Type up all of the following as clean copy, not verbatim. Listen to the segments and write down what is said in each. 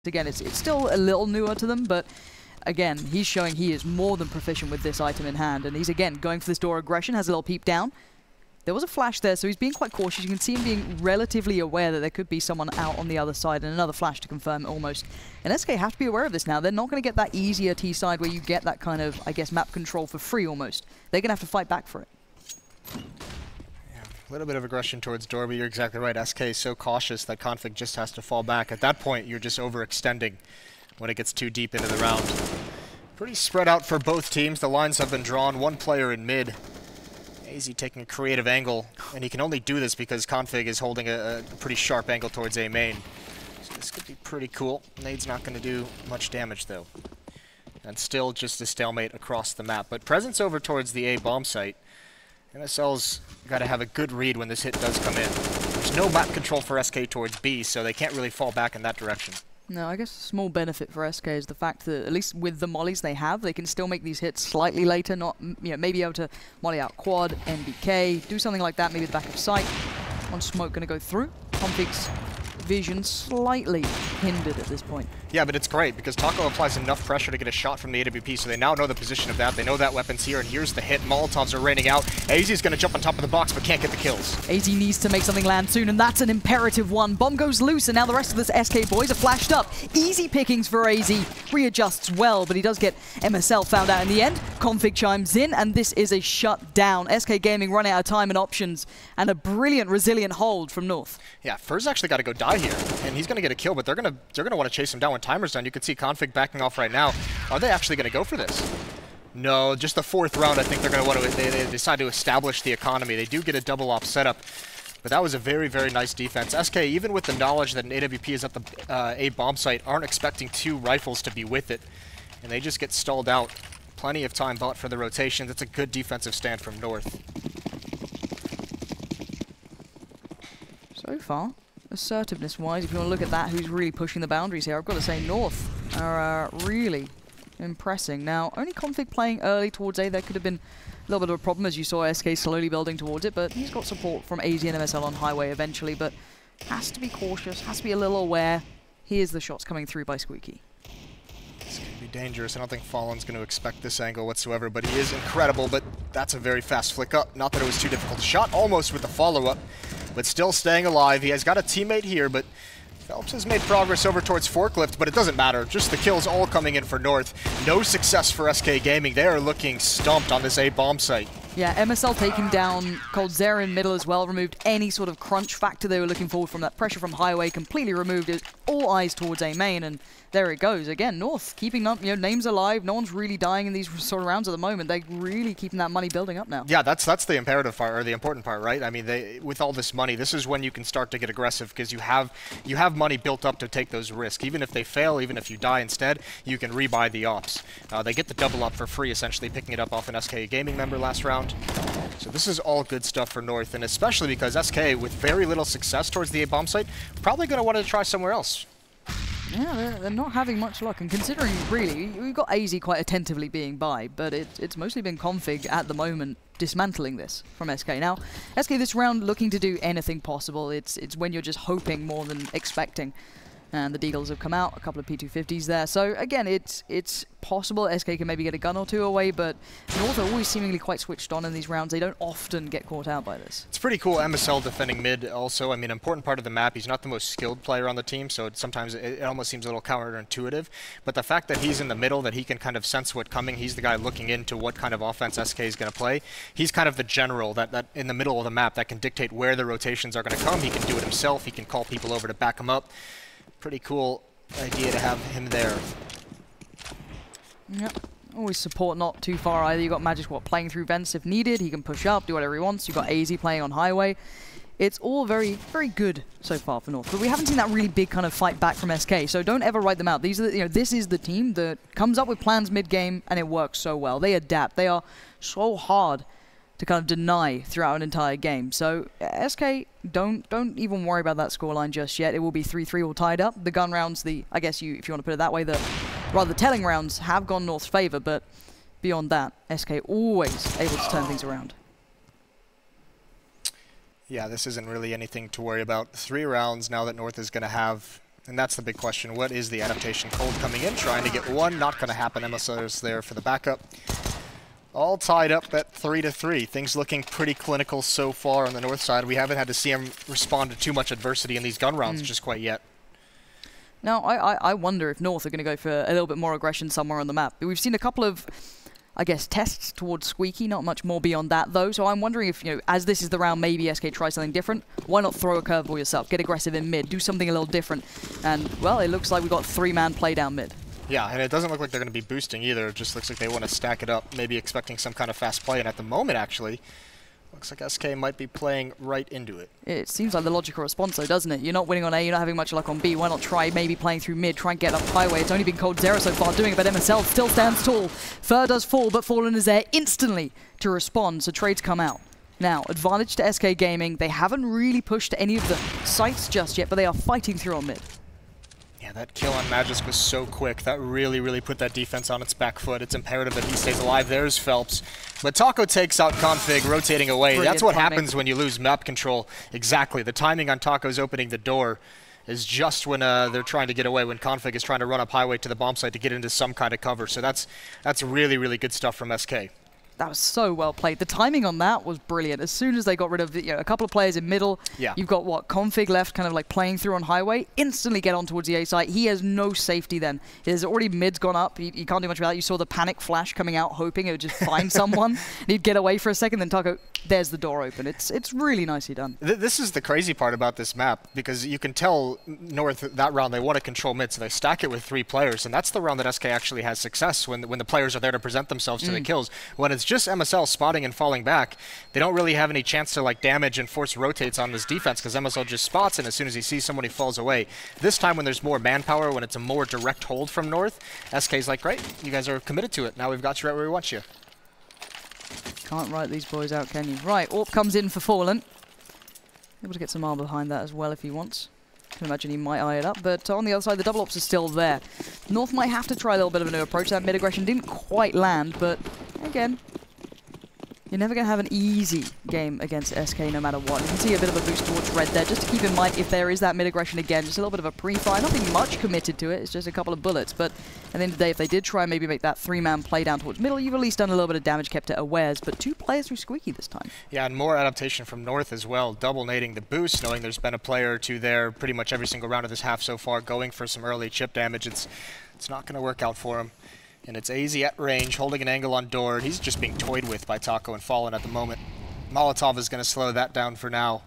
Again, it's still a little newer to them, but again, he's showing he is more than proficient with this item in hand, and he's again going for this door aggression, has a little peep down. There was a flash there, so he's being quite cautious. You can see him being relatively aware that there could be someone out on the other side, and another flash to confirm it almost. And SK have to be aware of this now. They're not going to get that easier T-side where you get that kind of, I guess, map control for free almost. They're going to have to fight back for it. Yeah, a little bit of aggression towards door, but you're exactly right. SK is so cautious that Config just has to fall back. At that point, you're just overextending when it gets too deep into the round. Pretty spread out for both teams. The lines have been drawn. One player in mid. AZ taking a creative angle, and he can only do this because Config is holding a pretty sharp angle towards A main. So this could be pretty cool. Nade's not going to do much damage though. And still just a stalemate across the map. But presence over towards the A bomb site. MSL's got to have a good read when this hit does come in. There's no map control for SK towards B, so they can't really fall back in that direction. No, I guess a small benefit for SK is the fact that at least with the mollies they have, they can still make these hits slightly later, not, you know, maybe able to molly out quad, NBK, do something like that, maybe the back of sight. One smoke going to go through. Config's vision slightly hindered at this point. Yeah, but it's great because Taco applies enough pressure to get a shot from the AWP, so they now know the position of that. They know that weapon's here, and here's the hit. Molotovs are raining out. AZ is going to jump on top of the box, but can't get the kills. AZ needs to make something land soon, and that's an imperative one. Bomb goes loose, and now the rest of this SK boys are flashed up. Easy pickings for AZ. Readjusts well, but he does get MSL found out in the end. Config chimes in, and this is a shutdown. SK Gaming run out of time and options, and a brilliant, resilient hold from North. Yeah, Fur's actually got to go die here, and he's going to get a kill, but they're going to want to chase him down when timer's done. You can see Config backing off right now. Are they actually going to go for this? No, just the fourth round. I think they're going to want to. They decide to establish the economy. They do get a double op setup, but that was a very, very nice defense. SK, even with the knowledge that an AWP is at the A bomb site, aren't expecting two rifles to be with it, and they just get stalled out. Plenty of time bought for the rotation. That's a good defensive stand from North. So far, assertiveness-wise, if you want to look at that, who's really pushing the boundaries here, I've got to say North are really impressing. Now, only Config playing early towards A, there could have been a little bit of a problem as you saw SK slowly building towards it, but he's got support from AZ and MSL on highway eventually, but has to be cautious, has to be a little aware. Here's the shots coming through by Squeaky. This could be dangerous. I don't think Fallen's going to expect this angle whatsoever, but he is incredible, but that's a very fast flick up. Not that it was too difficult. Shot almost with the follow-up, but still staying alive. He has got a teammate here, but Phelps has made progress over towards Forklift, but it doesn't matter. Just the kills all coming in for North. No success for SK Gaming. They are looking stumped on this A bomb site. Yeah, MSL taking down coldzera in middle as well, removed any sort of crunch factor they were looking for from that pressure from highway, completely removed it, all eyes towards A main, and there it goes. Again, North keeping up, you know, names alive, no one's really dying in these sort of rounds at the moment. They're really keeping that money building up now. Yeah, that's the imperative part, or the important part, right? I mean, with all this money, this is when you can start to get aggressive, because you have money built up to take those risks. Even if they fail, even if you die instead, you can rebuy the ops. They get the double up for free, essentially, picking it up off an SK Gaming member last round. So this is all good stuff for North, and especially because SK, with very little success towards the A bomb site, probably going to want to try somewhere else. Yeah, they're not having much luck, and considering, really, we've got AZ quite attentively being by, but it's mostly been Config at the moment dismantling this from SK. Now, SK this round looking to do anything possible. It's when you're just hoping more than expecting. And the Deagles have come out, a couple of P250s there. So again, it's possible SK can maybe get a gun or two away, but North are always seemingly quite switched on in these rounds. They don't often get caught out by this. It's pretty cool. MSL defending mid also. I mean, important part of the map. He's not the most skilled player on the team, so sometimes it almost seems a little counterintuitive. But the fact that he's in the middle, that he can kind of sense what's coming, he's the guy looking into what kind of offense SK is going to play. He's kind of the general that in the middle of the map that can dictate where the rotations are going to come. He can do it himself. He can call people over to back him up. Pretty cool idea to have him there. Yep. Always support not too far either. You've got Magic Squad playing through vents if needed. He can push up, do whatever he wants. You've got AZ playing on highway. It's all very, very good so far for North. But we haven't seen that really big kind of fight back from SK, so don't ever write them out. These are this is the team that comes up with plans mid-game, and it works so well. They adapt. They are so hard to kind of deny throughout an entire game. So SK, don't even worry about that scoreline just yet. It will be 3-3 all tied up. The gun rounds, I guess if you want to put it that way, the rather telling rounds have gone North's favor, but beyond that, SK always able to turn things around. Yeah, this isn't really anything to worry about. 3 rounds now that North is going to have And that's the big question. What is the adaptation? Cold coming in, trying to get one. Not going to happen. MSL is there for the backup. All tied up at 3-3. Things looking pretty clinical so far on the north side. We haven't had to see him respond to too much adversity in these gun rounds just quite yet. Now, I wonder if North are going to go for a little bit more aggression somewhere on the map. We've seen a couple of, I guess, tests towards Squeaky, not much more beyond that, though. So I'm wondering if, you know, as this is the round, maybe SK try something different. Why not throw a curveball yourself? Get aggressive in mid. Do something a little different. And, well, it looks like we've got 3-man play down mid. Yeah, and it doesn't look like they're going to be boosting either. It just looks like they want to stack it up, maybe expecting some kind of fast play. And at the moment, actually, looks like SK might be playing right into it. It seems like the logical response, though, doesn't it? You're not winning on A, you're not having much luck on B. Why not try maybe playing through mid, try and get up highway? It's only been Cold Zero so far doing it, but MSL still stands tall. Fur does fall, but Fallen is there instantly to respond, so trades come out. Now, advantage to SK Gaming. They haven't really pushed any of the sites just yet, but they are fighting through on mid. Yeah, that kill on Magisk was so quick. That really put that defense on its back foot. It's imperative that he stays alive. There's Phelps. But Taco takes out Config, rotating away. Brilliant That's what timing. happens when you lose map control. Exactly. The timing on Taco's opening the door is just when they're trying to get away, when Config is trying to run up highway to the bomb site to get into some kind of cover. So that's really good stuff from SK. That was so well played. The timing on that was brilliant. As soon as they got rid of a couple of players in middle, you've got Config left kind of like playing through on highway, instantly get on towards the A site. He has no safety then. His already mid's gone up. He can't do much about it. You saw the panic flash coming out, hoping it would just find someone. And he'd get away for a second, then Taco, there's the door open. It's really nicely done. This is the crazy part about this map, because you can tell North that round they want to control mid, so they stack it with 3 players, and that's the round that SK actually has success, when the players are there to present themselves to the kills. When it's just MSL spotting and falling back, they don't really have any chance to like damage and force rotates on this defense, because MSL just spots, and as soon as he sees someone, he falls away. This time when there's more manpower, when it's a more direct hold from North, SK's like, great, you guys are committed to it. Now we've got you right where we want you. Can't write these boys out, can you? Right, Orp comes in for Fallen. Able to get some armor behind that as well if he wants. Can imagine he might eye it up, but on the other side, the double ops are still there. North might have to try a little bit of a new approach. That mid-aggression didn't quite land, but again, you're never going to have an easy game against SK no matter what. You can see a bit of a boost towards red there, just to keep in mind if there is that mid-aggression again, just a little bit of a pre-fire. Nothing much committed to it, it's just a couple of bullets, but at the end of the day, if they did try and maybe make that 3-man play down towards middle, you've at least done a little bit of damage, kept it awares, but 2 players through Squeaky this time. Yeah, and more adaptation from North as well, double nading the boost, knowing there's been a player or 2 there pretty much every single round of this half so far, going for some early chip damage. It's not going to work out for him. And it's AZ at range, holding an angle on door. He's just being toyed with by Taco and Fallen at the moment. Molotov is going to slow that down for now.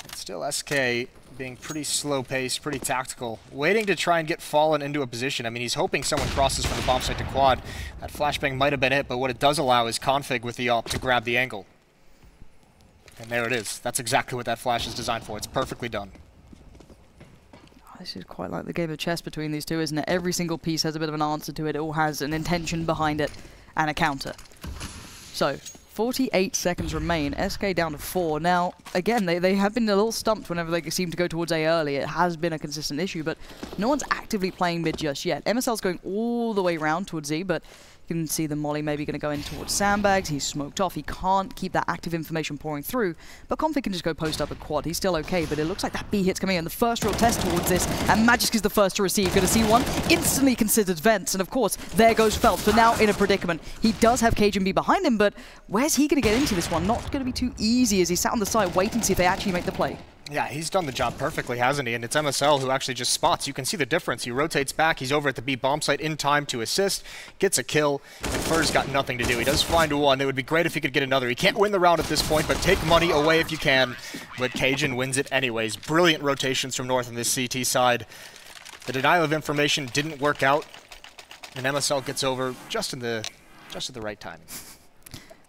It's still SK being pretty slow-paced, pretty tactical, waiting to try and get Fallen into a position. I mean, he's hoping someone crosses from the bomb site to quad. That flashbang might have been it, but what it does allow is Config with the AWP to grab the angle. And there it is. That's exactly what that flash is designed for. It's perfectly done. This is quite like the game of chess between these two, isn't it? Every single piece has a bit of an answer to it. It all has an intention behind it and a counter. So, 48 seconds remain. SK down to 4. Now, again, they have been a little stumped whenever they seem to go towards A early. It has been a consistent issue, but no one's actively playing mid just yet. MSL's going all the way around towards Z, but you can see the molly maybe going to go in towards sandbags. He's smoked off. He can't keep that active information pouring through. But Config can just go post up at quad. He's still okay, but it looks like that B hit's coming in. The first real test towards this, and Magisk is the first to receive. Going to see one. Instantly considered vents, and of course, there goes Phelps, but now in a predicament. He does have Cajun B behind him, but where's he going to get into this one? Not going to be too easy as he sat on the side waiting to see if they actually make the play. Yeah, he's done the job perfectly, hasn't he? And it's MSL who actually just spots. You can see the difference. He rotates back. He's over at the B bomb site in time to assist. Gets a kill. And Fur's got nothing to do. He does find one. It would be great if he could get another. He can't win the round at this point, but take money away if you can. But Cajun wins it anyways. Brilliant rotations from North on this CT side. The denial of information didn't work out. And MSL gets over just at the right timing.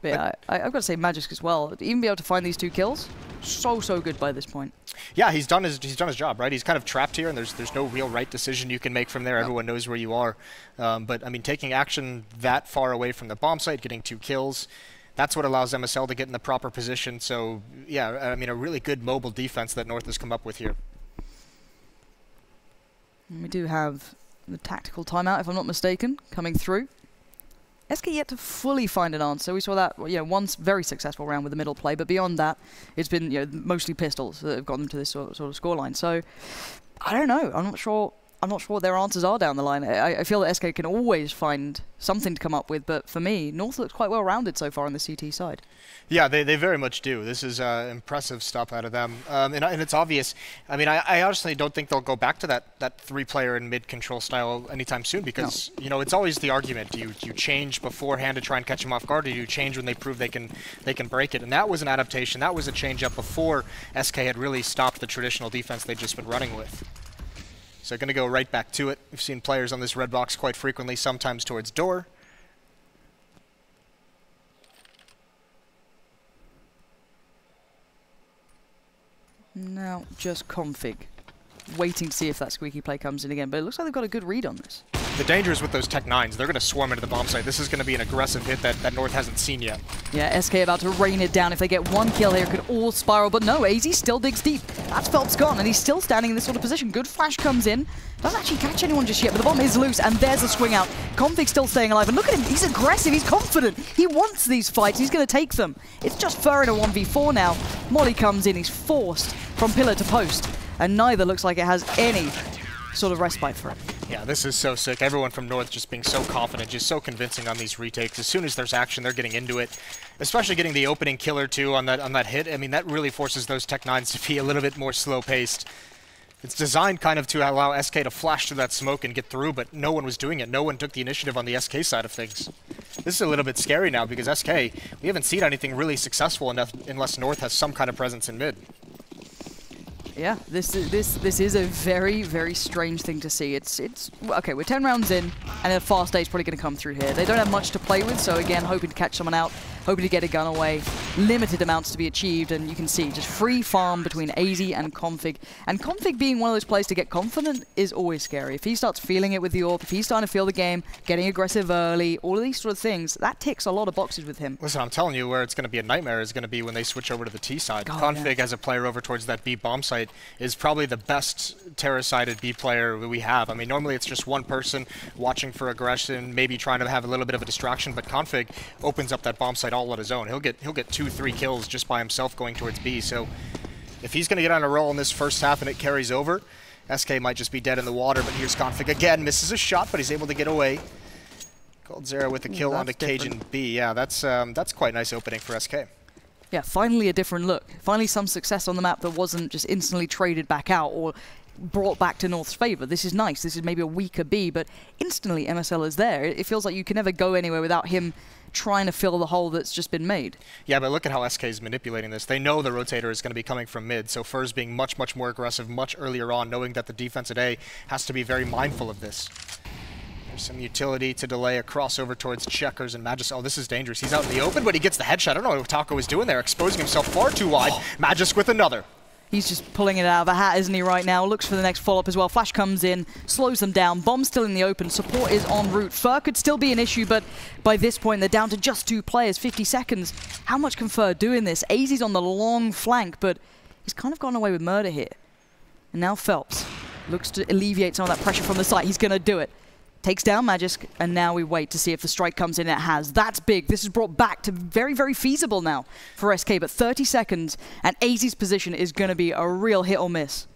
But yeah, I've got to say Magisk as well. Even be able to find these 2 kills, so good by this point. Yeah, he's done his job, right? He's kind of trapped here, and there's no real right decision you can make from there. Everyone knows where you are. But I mean, taking action that far away from the bomb site, getting 2 kills, that's what allows MSL to get in the proper position. So yeah, I mean, a really good mobile defense that North has come up with here. And we do have the tactical timeout, if I'm not mistaken, coming through. SK yet to fully find an answer. We saw that, one very successful round with the middle play, but beyond that, it's been mostly pistols that have gotten them to this sort of scoreline. So I don't know. I'm not sure what their answers are down the line. I feel that SK can always find something to come up with, but for me, North looks quite well rounded so far on the CT side. Yeah, they very much do. This is impressive stuff out of them. And it's obvious. I mean, I honestly don't think they'll go back to that three-player and mid-control style anytime soon because, you know, it's always the argument. Do you change beforehand to try and catch them off guard, or do you change when they prove they can break it? And that was an adaptation. That was a change-up before SK had really stopped the traditional defense they'd just been running with. So going to go right back to it. We've seen players on this red box quite frequently, sometimes towards door. Now just config. Waiting to see if that squeaky play comes in again, but it looks like they've got a good read on this. The danger is with those Tech 9s. They're going to swarm into the bomb site. This is going to be an aggressive hit that North hasn't seen yet. Yeah, SK about to rain it down. If they get one kill here, it could all spiral, but no, AZ still digs deep. That's Phelps gone, and he's still standing in this sort of position. Good flash comes in. Doesn't actually catch anyone just yet, but the bomb is loose, and there's a swing out. Config still staying alive, and look at him. He's aggressive. He's confident. He wants these fights. He's going to take them. It's just Fur in a 1v4 now. Molly comes in. He's forced from pillar to post, and neither looks like it has any sort of respite for him. Yeah, this is so sick. Everyone from North just being so confident, just so convincing on these retakes. As soon as there's action, they're getting into it. Especially getting the opening kill or two on that hit. I mean, that really forces those Tech 9s to be a little bit more slow-paced. It's designed kind of to allow SK to flash through that smoke and get through, but no one was doing it. No one took the initiative on the SK side of things. This is a little bit scary now because SK, we haven't seen anything really successful enough unless North has some kind of presence in mid. Yeah, this is a very, very strange thing to see. It's okay, we're 10 rounds in, and a fast A's probably going to come through here. They don't have much to play with, so again, hoping to catch someone out, hoping to get a gun away. Limited amounts to be achieved, and you can see just free farm between AZ and Config. And Config being one of those players to get confident is always scary. If he starts feeling it with the AWP, if he's starting to feel the game, getting aggressive early, all of these sort of things, that ticks a lot of boxes with him. Listen, I'm telling you, where it's going to be a nightmare is going to be when they switch over to the T side. Config as a player over towards that B bomb site is probably the best Terra-sided B player that we have. I mean, normally it's just one person watching for aggression, maybe trying to have a little bit of a distraction, but Config opens up that bomb site all on his own. He'll get 2-3 kills just by himself going towards B. So if he's going to get on a roll in this first half and it carries over, SK might just be dead in the water. But here's Config again, misses a shot, but he's able to get away. Goldzera with a kill onto Cajun B. Yeah, that's quite a nice opening for SK. Yeah, finally a different look. Finally some success on the map that wasn't just instantly traded back out or brought back to North's favor. This is nice. This is maybe a weaker B, but instantly MSL is there. It feels like you can never go anywhere without him trying to fill the hole that's just been made. Yeah, but look at how SK is manipulating this. They know the rotator is going to be coming from mid, so Fur's being much, much more aggressive much earlier on, knowing that the defense at A has to be very mindful of this. Some utility to delay a crossover towards Checkers and Magis. Oh, this is dangerous. He's out in the open, but he gets the headshot. I don't know what Taco was doing there, exposing himself far too wide. Magis with another. He's just pulling it out of the hat, isn't he, right now? Looks for the next follow-up as well. Flash comes in, slows them down. Bomb's still in the open. Support is en route. Fur could still be an issue, but by this point, they're down to just 2 players, 50 seconds. How much can Fur do in this? AZ's on the long flank, but he's kind of gone away with murder here. And now Phelps looks to alleviate some of that pressure from the site. He's going to do it. Takes down Magisk, and now we wait to see if the strike comes in. It has. That's big. This is brought back to very, very feasible now for SK, but 30 seconds, and AZ's position is going to be a real hit or miss.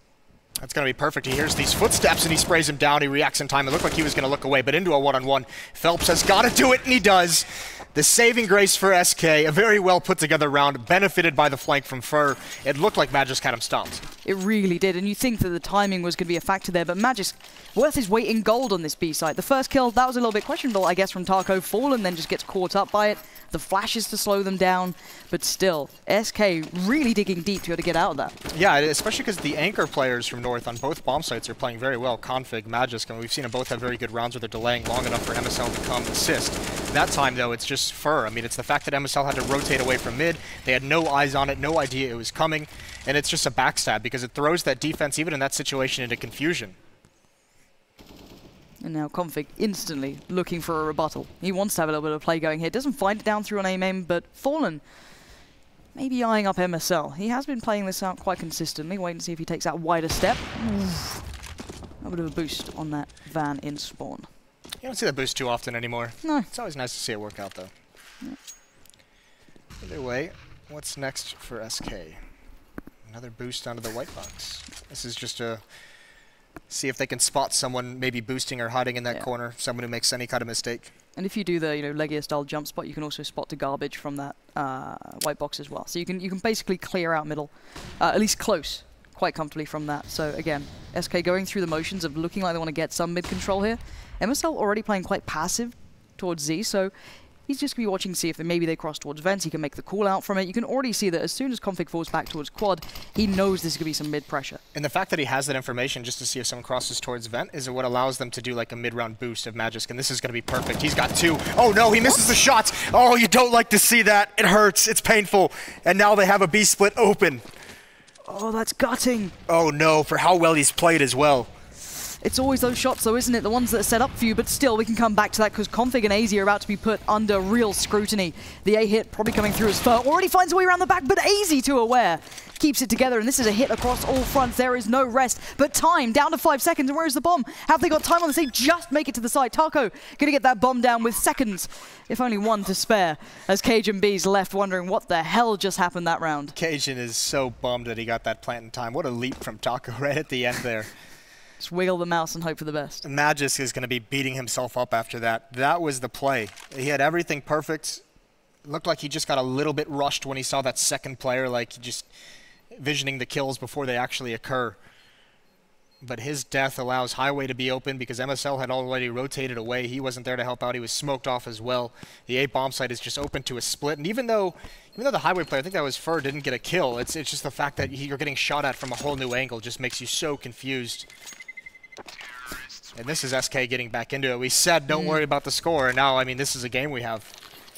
That's going to be perfect. He hears these footsteps, and he sprays him down. He reacts in time. It looked like he was going to look away, but into a one-on-one. Phelps has got to do it, and he does. The saving grace for SK, a very well put together round, benefited by the flank from Fur. It looked like Magisk had him stopped. It really did, and you think that the timing was going to be a factor there, but Magisk worth his weight in gold on this B site. The first kill, that was a little bit questionable, I guess, from Taco. Fallen then just gets caught up by it. The flashes to slow them down, but still, SK really digging deep to be able to get out of that. Yeah, especially because the anchor players from North on both bomb sites are playing very well. Config, Magisk, and we've seen them both have very good rounds where they're delaying long enough for MSL to come assist. That time, though, it's just Fur. I mean, it's the fact that MSL had to rotate away from mid. They had no eyes on it, no idea it was coming, and it's just a backstab because it throws that defense, even in that situation, into confusion. And now Config instantly looking for a rebuttal. He wants to have a little bit of play going here. Doesn't find it down through an aim, but Fallen maybe eyeing up MSL. He has been playing this out quite consistently. Waiting to see if he takes that wider step. A bit of a boost on that van in spawn. You don't see that boost too often anymore. No. It's always nice to see it work out, though. Yeah. Either way, what's next for SK? Another boost onto the white box. This is just a See if they can spot someone maybe boosting or hiding in that corner, someone who makes any kind of mistake. And if you do the Legia style jump spot, you can also spot the garbage from that white box as well. So you can basically clear out middle, at least close, quite comfortably from that. So again, SK going through the motions of looking like they want to get some mid control here. MSL already playing quite passive towards Z, so he's just going to be watching to see if maybe they cross towards vents. He can make the call out from it. You can already see that as soon as Config falls back towards quad, he knows there's going to be some mid pressure. And the fact that he has that information just to see if someone crosses towards vent is what allows them to do like a mid-round boost of Magisk, and this is going to be perfect. He's got 2. Oh no, he misses the shots. Oh, you don't like to see that. It hurts. It's painful. And now they have a B split open. Oh, that's gutting. Oh no, for how well he's played as well. It's always those shots, though, isn't it? The ones that are set up for you, but still, we can come back to that because Config and AZ are about to be put under real scrutiny. The A hit probably coming through as Fur. Already finds a way around the back, but AZ too aware. Keeps it together, and this is a hit across all fronts. There is no rest, but time down to 5 seconds. And where is the bomb? Have they got time on this? They just make it to the side. Taco gonna get that bomb down with seconds, if only 1 to spare, as Cajun B's left wondering what the hell just happened that round. Cajun is so bummed that he got that plant in time. What a leap from Taco right at the end there. Just wiggle the mouse and hope for the best. Magisk is going to be beating himself up after that. That was the play. He had everything perfect. Looked like he just got a little bit rushed when he saw that second player, like just visioning the kills before they actually occur. But his death allows Highway to be open because MSL had already rotated away. He wasn't there to help out. He was smoked off as well. The A bomb site is just open to a split. And even though the Highway player, I think that was Fur, didn't get a kill, it's just the fact that you're getting shot at from a whole new angle just makes you so confused. And this is SK getting back into it. We said don't worry about the score, and now, I mean, this is a game we have.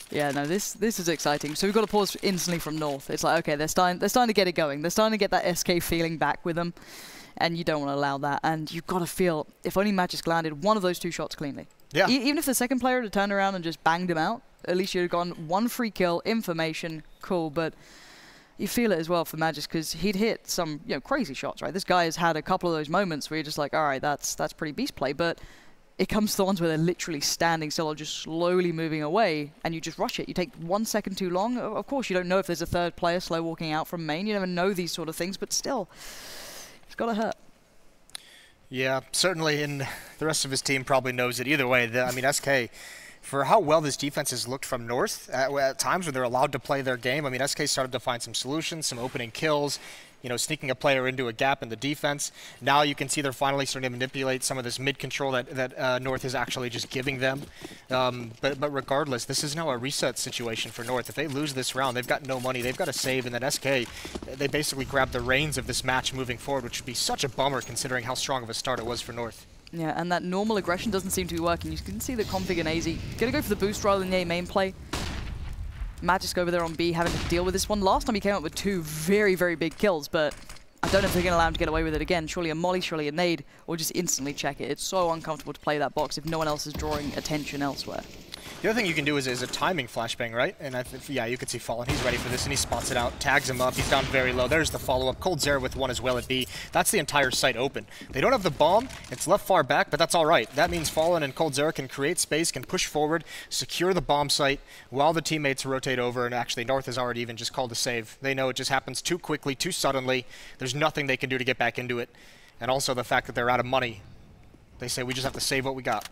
Yeah, no, this is exciting. So we've got to pause instantly from North. It's like, okay, they're starting to get it going. They're starting to get that SK feeling back with them, and you don't want to allow that. And you've got to feel, if only Magisk landed one of those 2 shots cleanly. Yeah. Even if the second player had turned around and just banged him out, at least you'd have gotten 1 free kill, information, cool, but you feel it as well for Magisk because he'd hit some crazy shots, right? This guy has had a couple of those moments where you're just like, all right, that's pretty beast play, but it comes to the ones where they're literally standing still or just slowly moving away, and you just rush it. You take 1 second too long. Of course, you don't know if there's a third player slow walking out from main. You never know these sort of things, but still, it's got to hurt. Yeah, certainly, and the rest of his team probably knows it. Either way, I mean, SK, for how well this defense has looked from North, at times when they're allowed to play their game, I mean, SK started to find some solutions, some opening kills, sneaking a player into a gap in the defense. Now you can see they're finally starting to manipulate some of this mid-control that North is actually just giving them. But regardless, this is now a reset situation for North. If they lose this round, they've got no money. They've got to save, and then SK, they basically grab the reins of this match moving forward, which would be such a bummer considering how strong of a start it was for North. Yeah, and that normal aggression doesn't seem to be working. You can see that Config and AZ gonna go for the boost rather than the A main play. Magisk over there on B having to deal with this one. Last time he came up with 2 very, very big kills, but I don't know if they're going to allow him to get away with it again. Surely a molly, surely a nade, or just instantly check it. It's so uncomfortable to play that box if no one else is drawing attention elsewhere. The other thing you can do is a timing flashbang, right? And yeah, you can see Fallen. He's ready for this, and he spots it out, tags him up. He's down very low. There's the follow-up. Cold Zera with 1 as well at B. That's the entire site open. They don't have the bomb. It's left far back, but that's all right. That means Fallen and Cold Zera can create space, can push forward, secure the bomb site while the teammates rotate over, and actually North has already even just called a save. They know it just happens too quickly, too suddenly. There's nothing they can do to get back into it. And also the fact that they're out of money. They say we just have to save what we got.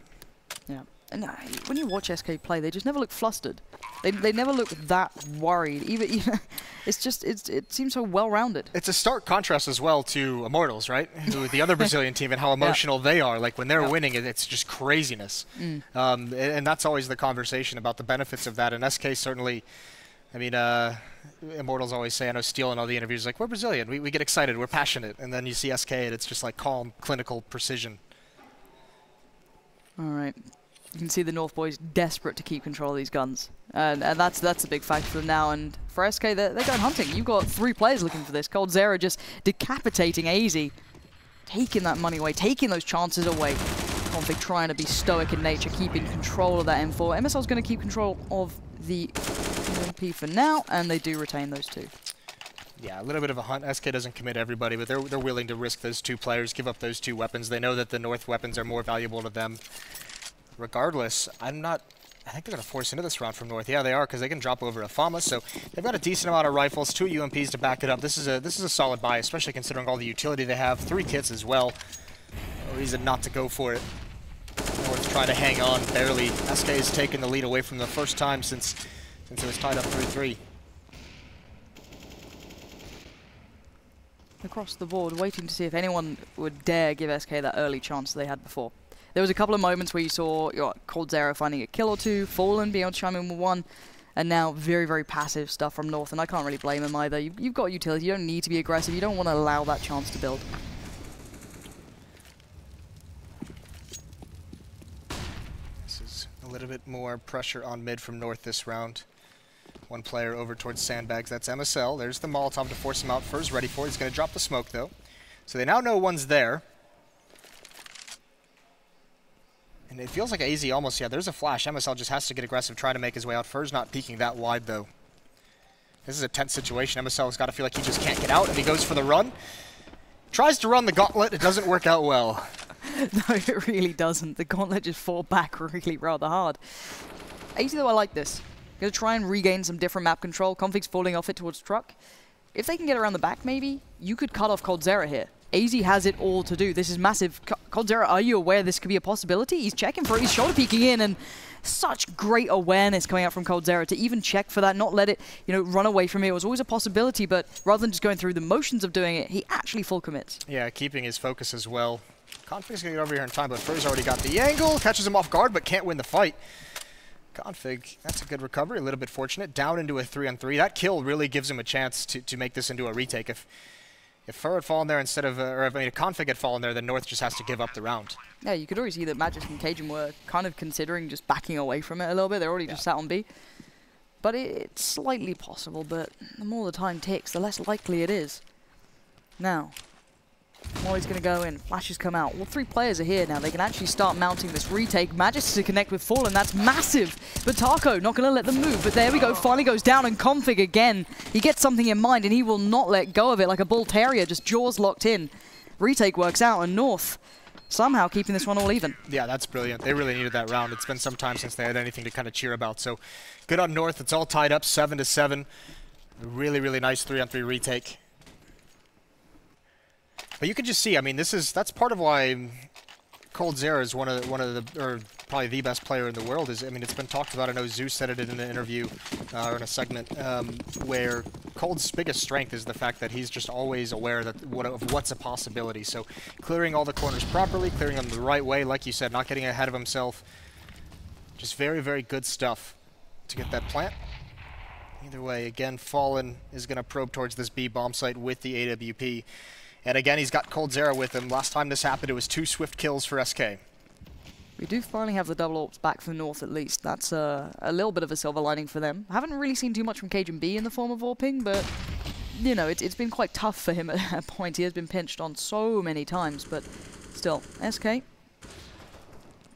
Yeah. And when you watch SK play, they just never look flustered. They never look that worried. Even it's just it seems so well-rounded. It's a stark contrast as well to Immortals, right? Who the other Brazilian team, and how emotional they are. Like when they're winning, it's just craziness. And that's always the conversation about the benefits of that. And SK certainly, I mean, Immortals always say, I know Steel in all the interviews, like, we're Brazilian, we get excited, we're passionate. And then you see SK, and it's just like calm, clinical precision. All right. You can see the North boys desperate to keep control of these guns. And that's a big factor for them now. And for SK, they're going hunting. You've got 3 players looking for this. Cold Zera just decapitating AZ. Taking that money away, taking those chances away. Config trying to be stoic in nature, keeping control of that M4. MSL's going to keep control of the MP for now, and they do retain those 2. Yeah, a little bit of a hunt. SK doesn't commit everybody, but they're willing to risk those 2 players, give up those 2 weapons. They know that the North weapons are more valuable to them. Regardless, I think they're going to force into this round from North. Yeah, they are, because they can drop over a Fama, so they've got a decent amount of rifles, 2 UMPs to back it up. This is a solid buy, especially considering all the utility they have. 3 kits as well. reason not to go for it. North trying to hang on, barely. SK has taken the lead away from the first time since it was tied up 3-3. Across the board, waiting to see if anyone would dare give SK that early chance they had before. There was a couple of moments where you saw coldzera finding a kill or two, Fallen being able to chime in with one, and now very, very passive stuff from North, and I can't really blame him either. You've got utility, you don't need to be aggressive, you don't want to allow that chance to build. This is a little bit more pressure on mid from North this round. One player over towards sandbags, that's MSL. There's the Molotov to force him out. Fur's ready for it. He's going to drop the smoke, though. So they now know one's there. And it feels like AZ almost, yeah, there's a flash. MSL just has to get aggressive, try to make his way out. Fur's not peeking that wide, though. This is a tense situation. MSL's got to feel like he just can't get out, and he goes for the run. Tries to run the gauntlet. It doesn't work out well. No, it really doesn't. The gauntlet just fall back really rather hard. AZ, though, I like this. Gonna try and regain some different map control. Config's falling off it towards truck. If they can get around the back, maybe, you could cut off coldzera here. AZ has it all to do. This is massive. coldzera, are you aware this could be a possibility? He's checking for it. He's shoulder peeking in, and such great awareness coming out from coldzera to even check for that, not let it, run away from it. It was always a possibility, but rather than just going through the motions of doing it, he actually full commits. Yeah, keeping his focus as well. Config's gonna get over here in time, but Fur's already got the angle, catches him off guard, but can't win the fight. Config, that's a good recovery, a little bit fortunate. Down into a 3-on-3. That kill really gives him a chance to make this into a retake. If Fur had fallen there instead of, if Config had fallen there, then North just has to give up the round. Yeah, you could already see that Magic and Cajun were kind of considering just backing away from it a little bit. They're already just sat on B. But it's slightly possible, but the more the time ticks, the less likely it is. Now, Molly's going to go in. Flashes come out. All three players are here now. They can actually start mounting this retake. Magic's to connect with Fallen. That's massive. But Taco not going to let them move. But there we go. Finally goes down. And Config again. He gets something in mind, and he will not let go of it like a bull terrier. Just jaws locked in. Retake works out. And North somehow keeping this one all even. Yeah, that's brilliant. They really needed that round. It's been some time since they had anything to kind of cheer about. So good on North. It's all tied up 7-7. Really, really nice 3-on-3 retake. But you can just see, I mean, that's part of why coldzera is one of the, or probably the best player in the world. I mean, it's been talked about. I know Zeus said it in an interview or in a segment where Cold's biggest strength is the fact that he's just always aware of what's a possibility. So clearing all the corners properly, clearing them the right way, like you said, not getting ahead of himself. Just very, very good stuff to get that plant. Either way, again, Fallen is going to probe towards this B bomb site with the AWP. And again, he's got coldzera with him. Last time this happened, it was 2 swift kills for SK. We do finally have the double AWPs back for North at least. That's a little bit of a silver lining for them. I haven't really seen too much from Cajun B in the form of AWPing, but, it's been quite tough for him at that point. He has been pinched on so many times, but still, SK,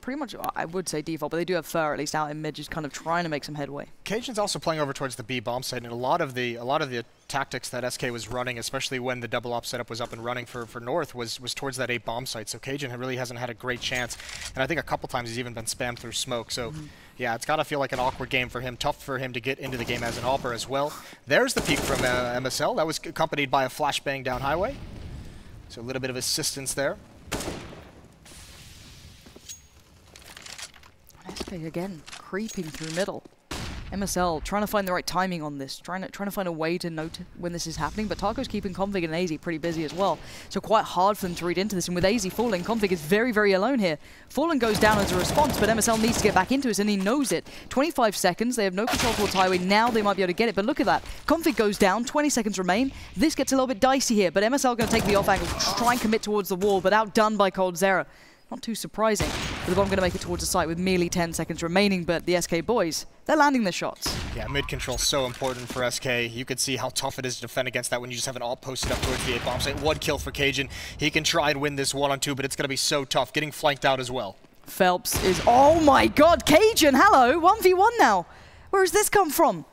pretty much, I would say default, but they do have Fur at least out in mid, just kind of trying to make some headway. Cajun's also playing over towards the B bomb site, and a lot of the tactics that SK was running, especially when the double op setup was up and running for North, was towards that A bomb site. So Cajun really hasn't had a great chance, and I think a couple times he's even been spammed through smoke. So yeah, it's got to feel like an awkward game for him. Tough for him to get into the game as an AWPer as well. There's the peek from MSL. That was accompanied by a flashbang down highway. So a little bit of assistance there. SK again, creeping through middle. MSL trying to find the right timing on this, trying to find a way to note when this is happening, but Taco's keeping Config and AZ pretty busy as well, so quite hard for them to read into this, and with AZ falling, Config is very, very alone here. Fallen goes down as a response, but MSL needs to get back into it, and he knows it. 25 seconds, they have no control towards highway, now they might be able to get it, but look at that. Config goes down, 20 seconds remain. This gets a little bit dicey here, but MSL going to take the off angle, try and commit towards the wall, but outdone by coldzera. Not too surprising. But the bomb going to make it towards the site with merely 10 seconds remaining, but the SK boys, they're landing the shots. Yeah, mid control so important for SK. You could see how tough it is to defend against that when you just have an AWP posted up towards the A bomb site. 1 kill for Cajun. He can try and win this 1-on-2, but it's going to be so tough. Getting flanked out as well. Phelps is, oh my god, Cajun, hello, 1v1 now. Where has this come from?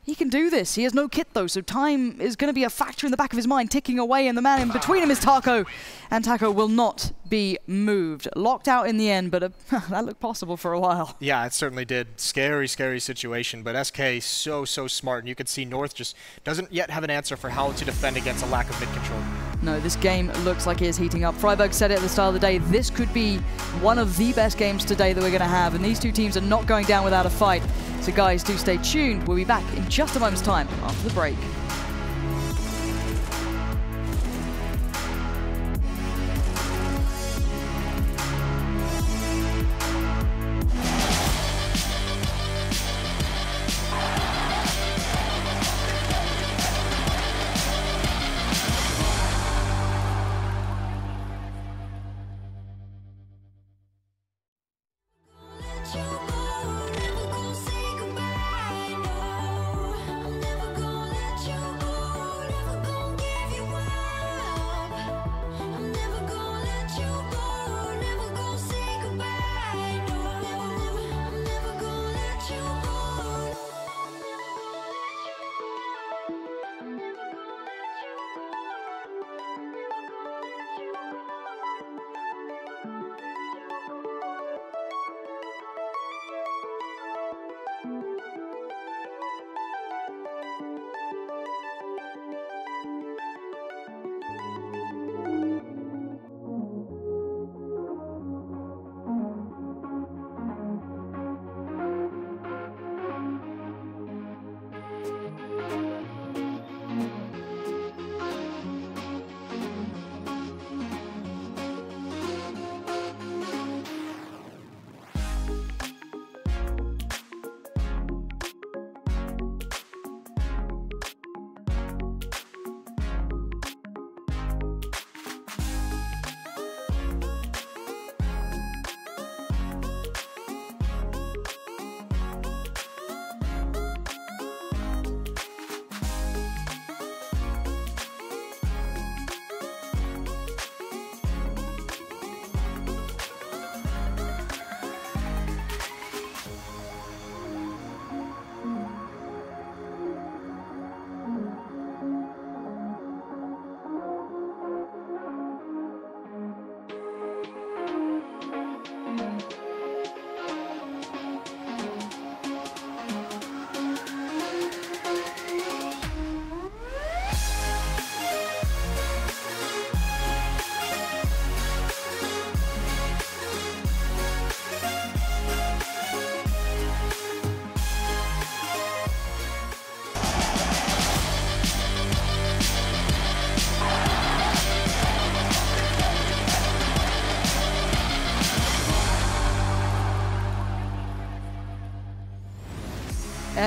He can do this. He has no kit though, so time is going to be a factor in the back of his mind, ticking away, and the man in between him is Taco. And Taco will not be moved. Locked out in the end, but that looked possible for a while. Yeah, it certainly did. Scary, scary situation, but SK so smart, and you can see North just doesn't yet have an answer for how to defend against a lack of mid control. No, this game looks like it is heating up. Friberg said it at the start of the day, this could be one of the best games today that we're going to have, and these two teams are not going down without a fight. So guys, do stay tuned. We'll be back in just a moment's time after the break.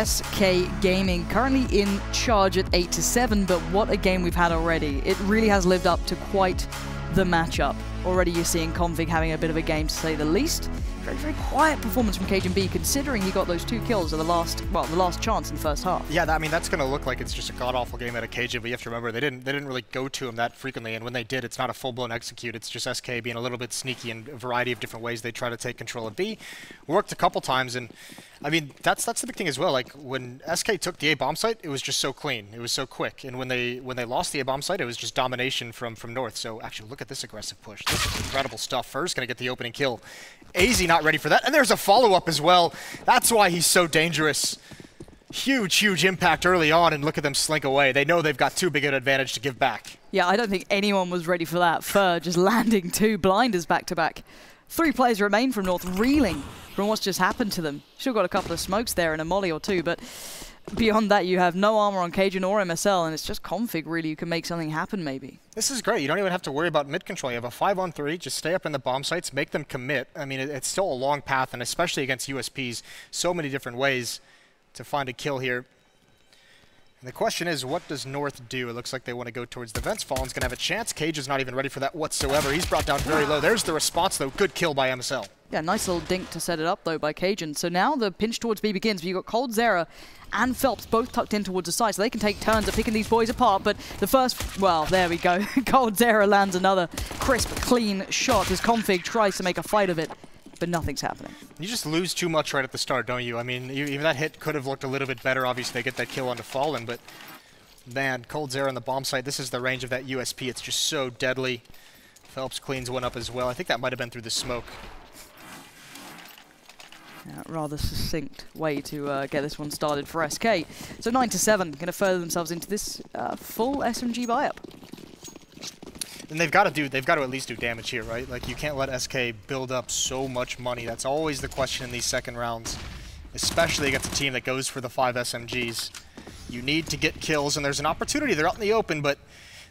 SK Gaming currently in charge at 8-7, but what a game we've had already. It really has lived up to quite the matchup. Already you're seeing Config having a bit of a game to say the least. Very quiet performance from cajunB considering he got those 2 kills at the last chance in the first half. Yeah, I mean that's going to look like it's just a god-awful game out of cajun, but you have to remember they didn't really go to him that frequently, and when they did, it's not a full-blown execute. It's just SK being a little bit sneaky in a variety of different ways they try to take control of B. Worked a couple times, and I mean that's the big thing as well. Like when SK took the A bomb site, it was just so clean, it was so quick, and when they lost the A bomb site, it was just domination from North. So actually, look at this aggressive push. This is incredible stuff. First, going to get the opening kill. AZ not ready for that, and there's a follow-up as well. That's why he's so dangerous. Huge impact early on, and look at them slink away. They know they've got too big an advantage to give back. Yeah, I don't think anyone was ready for that. Fur just landing 2 blinders back-to-back. 3 players remain from North, reeling from what's just happened to them. Still got a couple of smokes there and a molly or 2, but beyond that, you have no armor on Cajun or MSL, and it's just Config really who can make something happen maybe. This is great. You don't even have to worry about mid control. You have a 5-on-3. Just stay up in the bomb sites, make them commit. I mean, it's still a long path, and especially against USPs, so many different ways to find a kill here. And the question is, what does North do? It looks like they want to go towards the vents. Fallen's going to have a chance. Cage is not even ready for that whatsoever. He's brought down very low. There's the response, though. Good kill by MSL. Yeah, nice little dink to set it up, though, by Cajun. So now the pinch towards B begins. But you've got Cold Zera and Phelps both tucked in towards the side, so they can take turns at picking these boys apart. But the first, well, there we go. Cold Zera lands another crisp, clean shot as Config tries to make a fight of it. but nothing's happening. You just lose too much right at the start, don't you? I mean, even that hit could have looked a little bit better. Obviously, they get that kill onto Fallen, but man, Cold Zera on the bomb site, this is the range of that USP. It's just so deadly. Phelps cleans one up as well. I think that might have been through the smoke. Yeah, rather succinct way to get this one started for SK. So 9-7, going to further themselves into this full SMG buy-up. And they've got to at least do damage here, right? Like, you can't let SK build up so much money. That's always the question in these second rounds, especially against a team that goes for the 5 SMGs. You need to get kills, and there's an opportunity. They're out in the open, but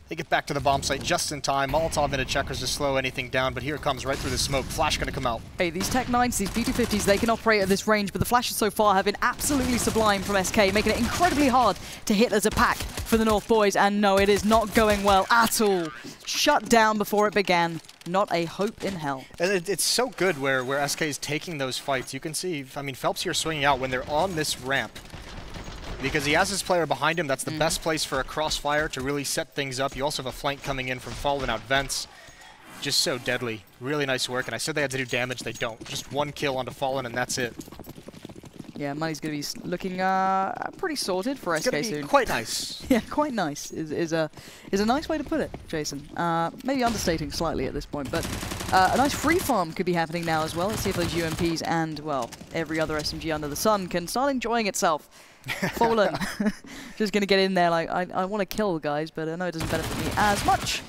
they get back to the bomb site just in time. Molotov into checkers to slow anything down, but here it comes right through the smoke. Flash going to come out. Hey, these Tech 9s, these P250s, they can operate at this range, but the flashes so far have been absolutely sublime from SK, making it incredibly hard to hit as a pack for the North boys, and no, it is not going well at all. Shut down before it began. Not a hope in hell. And it's so good where SK is taking those fights. You can see, I mean, Phelps here swinging out when they're on this ramp, because he has his player behind him. That's the best place for a crossfire to really set things up. You also have a flank coming in from Fallen out vents. Just so deadly. Really nice work, and I said they had to do damage. They don't. Just one kill onto Fallen, and that's it. Yeah, money's going to be looking pretty sorted for It's SK gonna be soon. quite nice. Yeah, quite nice is a nice way to put it, Jason. Maybe understating slightly at this point, but a nice free farm could be happening now as well. Let's see if those UMPs and, well, every other SMG under the sun can start enjoying itself. Fallen. Just going to get in there like, I want to kill guys, but I know it doesn't benefit me as much.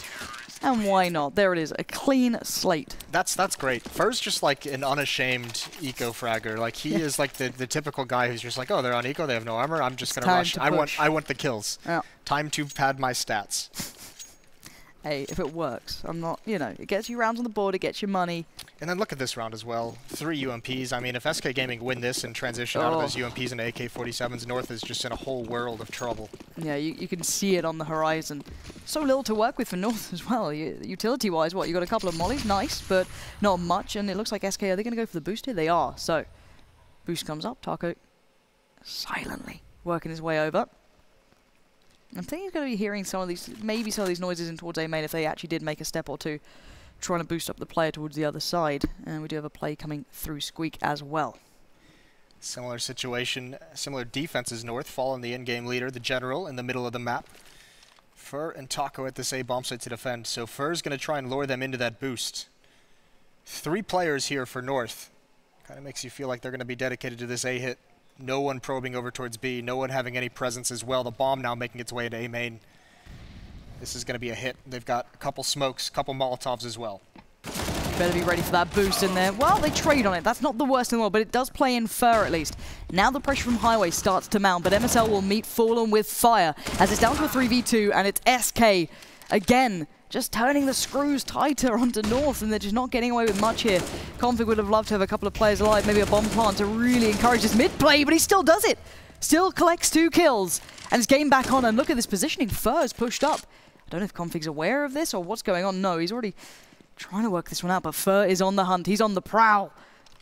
And why not? There it is, a clean slate. That's great. Fur's just like an unashamed eco-fragger. Like, he is like the typical guy who's just like, oh, they're on eco, they have no armor, I'm just going to rush. I want the kills. Yeah. Time to pad my stats. Hey, if it works, I'm not, you know, it gets you rounds on the board, it gets you money. And then look at this round as well. 3 UMPs. I mean, if SK Gaming win this and transition out of those UMPs into AK-47s, North is just in a whole world of trouble. Yeah, you can see it on the horizon. So little to work with for North as well. Utility-wise, what, you got a couple of mollies, nice, but not much. And it looks like SK, are they going to go for the boost here? They are. So, boost comes up. Taco silently working his way over. I think he's going to be hearing some of these, maybe some of these noises in towards A main if they actually did make a step or two, trying to boost up the player towards the other side. And we do have a play coming through Squeak as well. Similar situation, similar defenses North. Fallen the in-game leader, the general, in the middle of the map. Fur and Taco at this A bomb site to defend. So Fur's going to try and lure them into that boost. 3 players here for North. Kind of makes you feel like they're going to be dedicated to this A hit. No one probing over towards B, no one having any presence as well. The bomb now making its way into A main. This is going to be a hit. They've got a couple smokes, a couple Molotovs as well. Better be ready for that boost in there. Well, they trade on it. That's not the worst in the world, but it does play in Fur at least. Now the pressure from Highway starts to mount, but MSL will meet Fallen with fire as it's down to a 3v2, and it's SK again. Just turning the screws tighter onto North, and they're just not getting away with much here. Config would have loved to have a couple of players alive, maybe a bomb plant to really encourage his mid-play, but he still does it. Still collects 2 kills, and is getting back on, and look at this positioning. Fur's pushed up. I don't know if Config's aware of this or what's going on. No, he's already trying to work this one out, but Fur is on the hunt. He's on the prowl,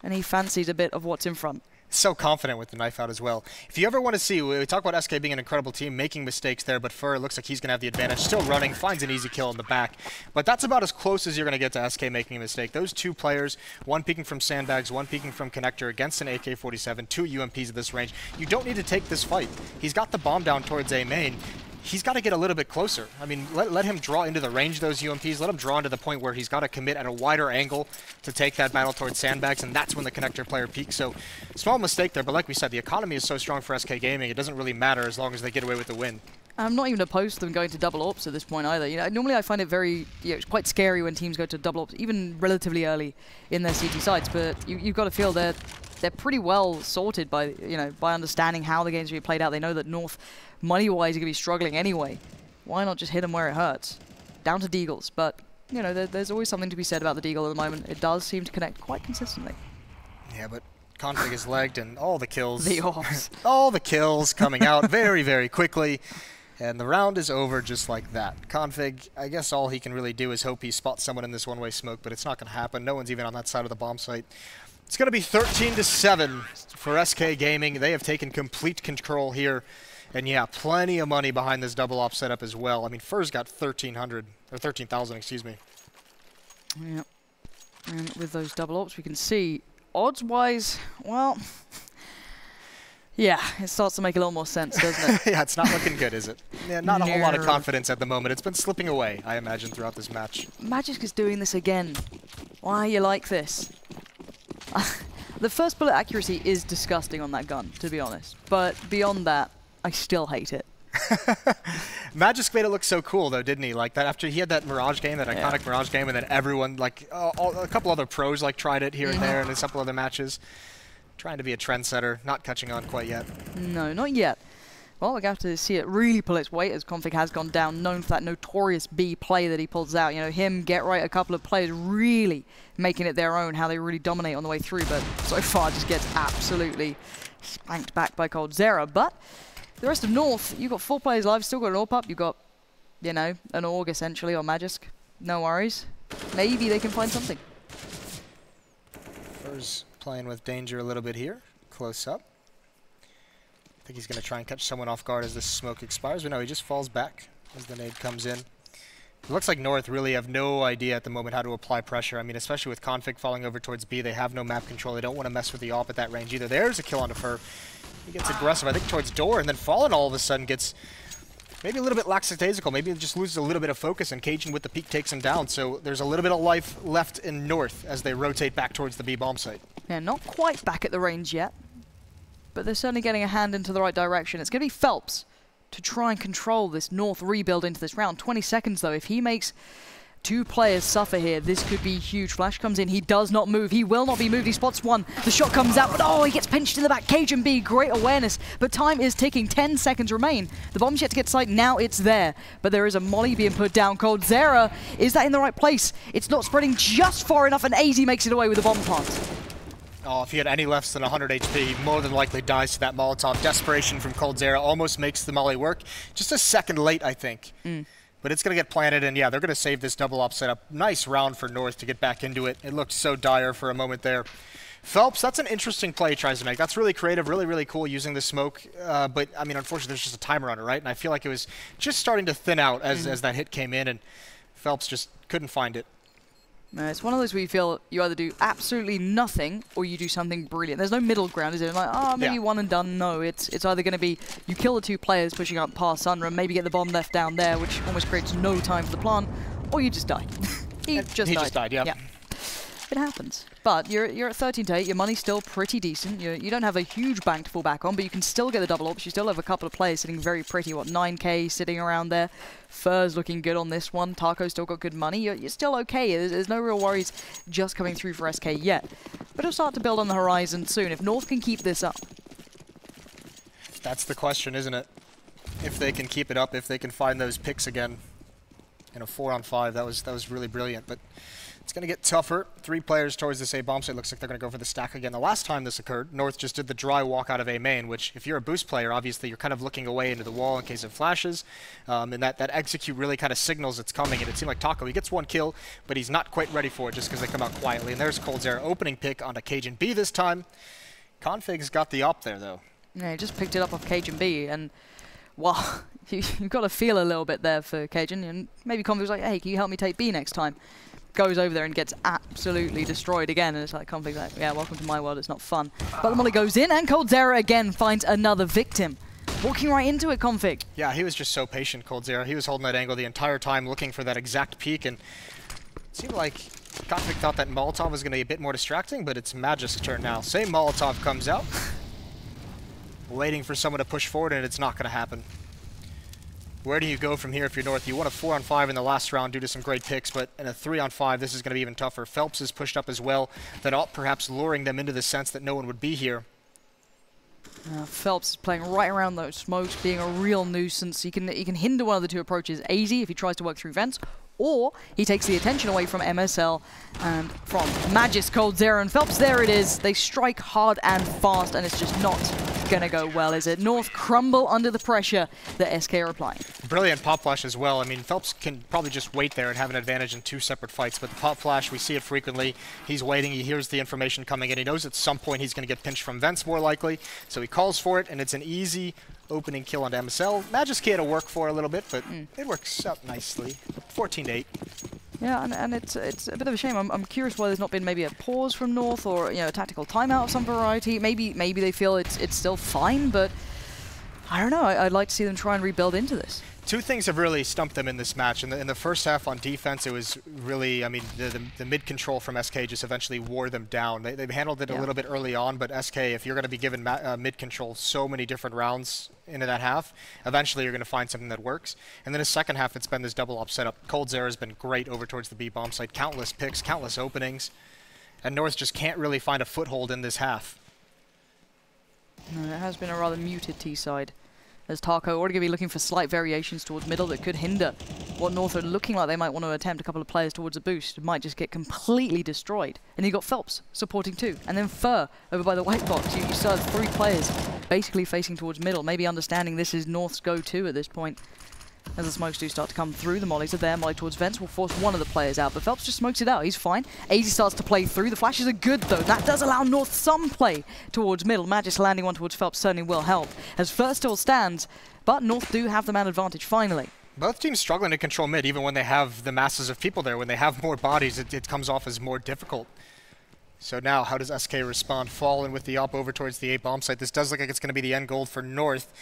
and he fancies a bit of what's in front. So confident with the knife out as well. If you ever want to see, we talk about SK being an incredible team, making mistakes there, but Fur looks like he's going to have the advantage. Still running, finds an easy kill in the back. But that's about as close as you're going to get to SK making a mistake. Those 2 players, one peeking from sandbags, one peeking from connector against an AK-47, 2 UMPs at this range. You don't need to take this fight. He's got the bomb down towards A main. He's got to get a little bit closer. I mean, let him draw into the range of those UMPs. Let him draw into the point where he's got to commit at a wider angle to take that battle towards sandbags, and that's when the connector player peaks. So, small mistake there, but like we said, the economy is so strong for SK Gaming, it doesn't really matter as long as they get away with the win. I'm not even opposed to them going to double ops at this point either. You know, normally I find it very, it's quite scary when teams go to double ops, even relatively early in their CT sites, but you've got to feel they're pretty well sorted by, by understanding how the game's going to be played out. They know that North, money-wise, are going to be struggling anyway. Why not just hit them where it hurts? Down to Deagles, but, there's always something to be said about the Deagle at the moment. It does seem to connect quite consistently. Yeah, but Config is legged, and all the kills. The ops. All the kills coming out very, very quickly. And the round is over just like that. Config, I guess all he can really do is hope he spots someone in this one-way smoke, but it's not going to happen. No one's even on that side of the bomb site. It's going to be 13-7 for SK Gaming. They have taken complete control here. And yeah, plenty of money behind this double op setup as well. I mean, Fur's got 1,300, or 13,000, excuse me. Yeah. And with those double ops, we can see odds-wise, well, yeah, it starts to make a little more sense, doesn't it? Yeah, it's not looking good, is it? Yeah, not a whole lot of confidence at the moment. It's been slipping away, I imagine, throughout this match. Magisk is doing this again. Why are you like this? The first bullet accuracy is disgusting on that gun, to be honest. But beyond that, I still hate it. Magisk made it look so cool, though, didn't he? Like that after he had that Mirage game, that iconic Mirage game, and then everyone, like a couple other pros, like tried it here and there, and a couple other matches. Trying to be a trendsetter, not catching on quite yet. No, not yet. Well, we're going to have to see it really pull its weight as Config has gone down, known for that notorious B play that he pulls out. You know, him, Get Right, a couple of players really making it their own, how they really dominate on the way through, but so far just gets absolutely spanked back by coldzera. But the rest of North, you've got 4 players live, still got an AWP up, you've got, you know, an AUG essentially, or Magisk. No worries. Maybe they can find something. Furs playing with danger a little bit here, close up. I think he's going to try and catch someone off guard as this smoke expires, but no, he just falls back as the nade comes in. It looks like North really have no idea at the moment how to apply pressure. I mean, especially with Config falling over towards B, they have no map control. They don't want to mess with the AWP at that range either. There's a kill onto Fur. He gets aggressive, I think, towards door, and then Fallen all of a sudden gets maybe a little bit lackadaisical. Maybe just loses a little bit of focus, and Cajun with the peek takes him down. So there's a little bit of life left in North as they rotate back towards the B bomb site. Yeah, not quite back at the range yet, but they're certainly getting a hand into the right direction. It's going to be Phelps to try and control this North rebuild into this round. 20 seconds, though. If he makes 2 players suffer here, this could be huge. Flash comes in. He does not move. He will not be moved. He spots one. The shot comes out, but oh, he gets pinched in the back. Cajun B, great awareness, but time is ticking. 10 seconds remain. The bomb's yet to get to sight. Now it's there, but there is a molly being put down. coldzera, is that in the right place? It's not spreading just far enough, and AZ makes it away with the bomb plant. Oh, if he had any less than 100 HP, he more than likely dies to that Molotov. Desperation from coldzera almost makes the molly work. Just a second late, I think. But it's going to get planted, and yeah, they're going to save this double op setup. Nice round for North to get back into it. It looked so dire for a moment there. Phelps, that's an interesting play he tries to make. That's really creative, really, really cool using the smoke. But, I mean, unfortunately, there's just a timer on it, right? And I feel like it was just starting to thin out as that hit came in, and Phelps just couldn't find it. It's one of those where you feel you either do absolutely nothing or you do something brilliant. There's no middle ground, is it? Like, oh, maybe one and done. No, it's either going to be you kill the 2 players pushing up past Sunra, maybe get the bomb left down there, which almost creates no time for the plant, or you just die. He just died, yeah. It happens. But you're at 13-8. Your money's still pretty decent. You don't have a huge bank to fall back on, but you can still get the double ops. You still have a couple of players sitting very pretty. What, 9K sitting around there. Fur's looking good on this one. Taco's still got good money. You're still okay. There's no real worries just coming through for SK yet. But it'll start to build on the horizon soon. If North can keep this up. That's the question, isn't it? If they can keep it up, if they can find those picks again in a 4-on-5, that was really brilliant. But it's going to get tougher. 3 players towards this A bomb site. Looks like they're going to go for the stack again. The last time this occurred, North just did the dry walk out of A main, which if you're a boost player, obviously you're kind of looking away into the wall in case of flashes. And that execute really kind of signals it's coming. And it seemed like Taco, he gets 1 kill, but he's not quite ready for it just because they come out quietly. And there's coldzera opening pick onto Cajun B this time. Config's got the op there, though. Yeah, he just picked it up off Cajun B. And, wow, you've got to feel a little bit there for Cajun. And maybe Config's like, hey, can you help me take B next time? Goes over there and gets absolutely destroyed again, and it's like Config like, yeah, welcome to my world, it's not fun. But the molly goes in, and coldzera again finds another victim. Walking right into it, Config. Yeah, he was just so patient, coldzera. He was holding that angle the entire time, looking for that exact peak, and it seemed like Config thought that Molotov was going to be a bit more distracting, but it's Magisk's turn now. Same Molotov comes out, waiting for someone to push forward, and it's not going to happen. Where do you go from here if you're North? You won a 4-on-5 in the last round due to some great picks, but in a 3-on-5, this is going to be even tougher. Phelps is pushed up as well, that op perhaps luring them into the sense that no one would be here. Phelps is playing right around those smokes, being a real nuisance. He can hinder one of the 2 approaches. AZ, if he tries to work through vents, or he takes the attention away from MSL and from Magisk, coldzera, and Phelps. There it is. They strike hard and fast, and it's just not gonna go well, is it? North crumble under the pressure that SK are applying. Brilliant pop flash as well. I mean, Phelps can probably just wait there and have an advantage in 2 separate fights, but the pop flash, we see it frequently. He's waiting, he hears the information coming in, he knows at some point he's gonna get pinched from vents more likely, so he calls for it, and it's an easy opening kill onto MSL. Magisk had to work for a little bit, but it works out nicely. 14-8. Yeah, and it's a bit of a shame. I'm curious why there's not been maybe a pause from North or a tactical timeout of some variety. Maybe they feel it's still fine, but I don't know. I'd like to see them try and rebuild into this. Two things have really stumped them in this match. In the first half on defense, it was really, I mean, the mid control from SK just eventually wore them down. They've handled it a little bit early on, but SK, if you're going to be given mid control so many different rounds into that half, eventually you're going to find something that works. And then the second half, it's been this double op setup. coldzera has been great over towards the B bomb site. Countless picks, countless openings. And North just can't really find a foothold in this half. No, it has been a rather muted T side. As Taco already going to be looking for slight variations towards middle that could hinder what North are looking like they might want to attempt a couple of players towards a boost. It might just get completely destroyed. And you got Phelps supporting too. And then Fur over by the white box. You still have 3 players basically facing towards middle. Maybe understanding this is North's go-to at this point. As the smokes do start to come through, the mollies are there. Molly towards vents will force one of the players out, but Phelps just smokes it out. He's fine. AZ starts to play through. The flashes are good, though. That does allow North some play towards middle. Magis landing one towards Phelps certainly will help, as first still stands, but North do have the man advantage finally. Both teams struggling to control mid, even when they have the masses of people there. When they have more bodies, it comes off as more difficult. So now, how does SK respond? Fallen with the op over towards the A bomb site. This does look like it's going to be the end goal for North.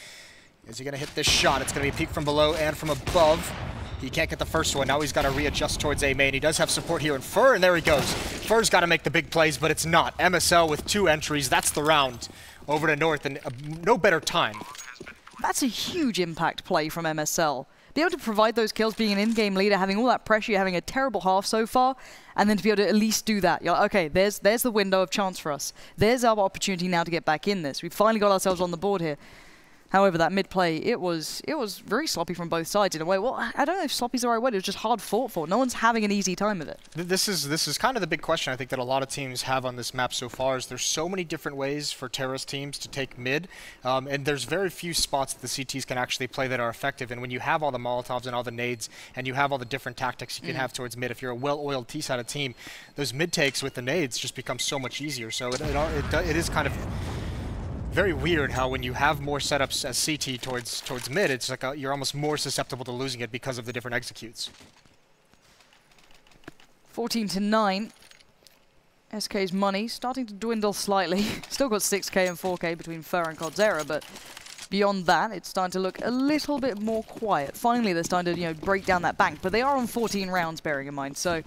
Is he going to hit this shot? It's going to be peek from below and from above. He can't get the first one. Now he's got to readjust towards A main. He does have support here in Fur, and there he goes. Fur's got to make the big plays, but it's not. MSL with 2 entries. That's the round over to North, and no better time. That's a huge impact play from MSL. Be able to provide those kills, being an in-game leader, having all that pressure, having a terrible half so far, and then to be able to at least do that. You're like, okay, there's the window of chance for us. There's our opportunity now to get back in this. We've finally got ourselves on the board here. However, that mid play, it was very sloppy from both sides in a way. Well, I don't know if sloppy's the right word. It was just hard fought for. No one's having an easy time with it. This is kind of the big question I think that a lot of teams have on this map so far. Is there's so many different ways for terrorist teams to take mid, and there's very few spots that the CTs can actually play that are effective. And when you have all the Molotovs and all the nades, and you have all the different tactics you can have towards mid, if you're a well-oiled T-sided team, those mid takes with the nades just become so much easier. So it is kind of very weird how when you have more setups as CT towards mid, it's like you're almost more susceptible to losing it because of the different executes. 14-9. SK's money starting to dwindle slightly. Still got 6k and 4k between Fur and coldzera, but beyond that, it's starting to look a little bit more quiet. Finally, they're starting to break down that bank, but they are on 14 rounds, bearing in mind. So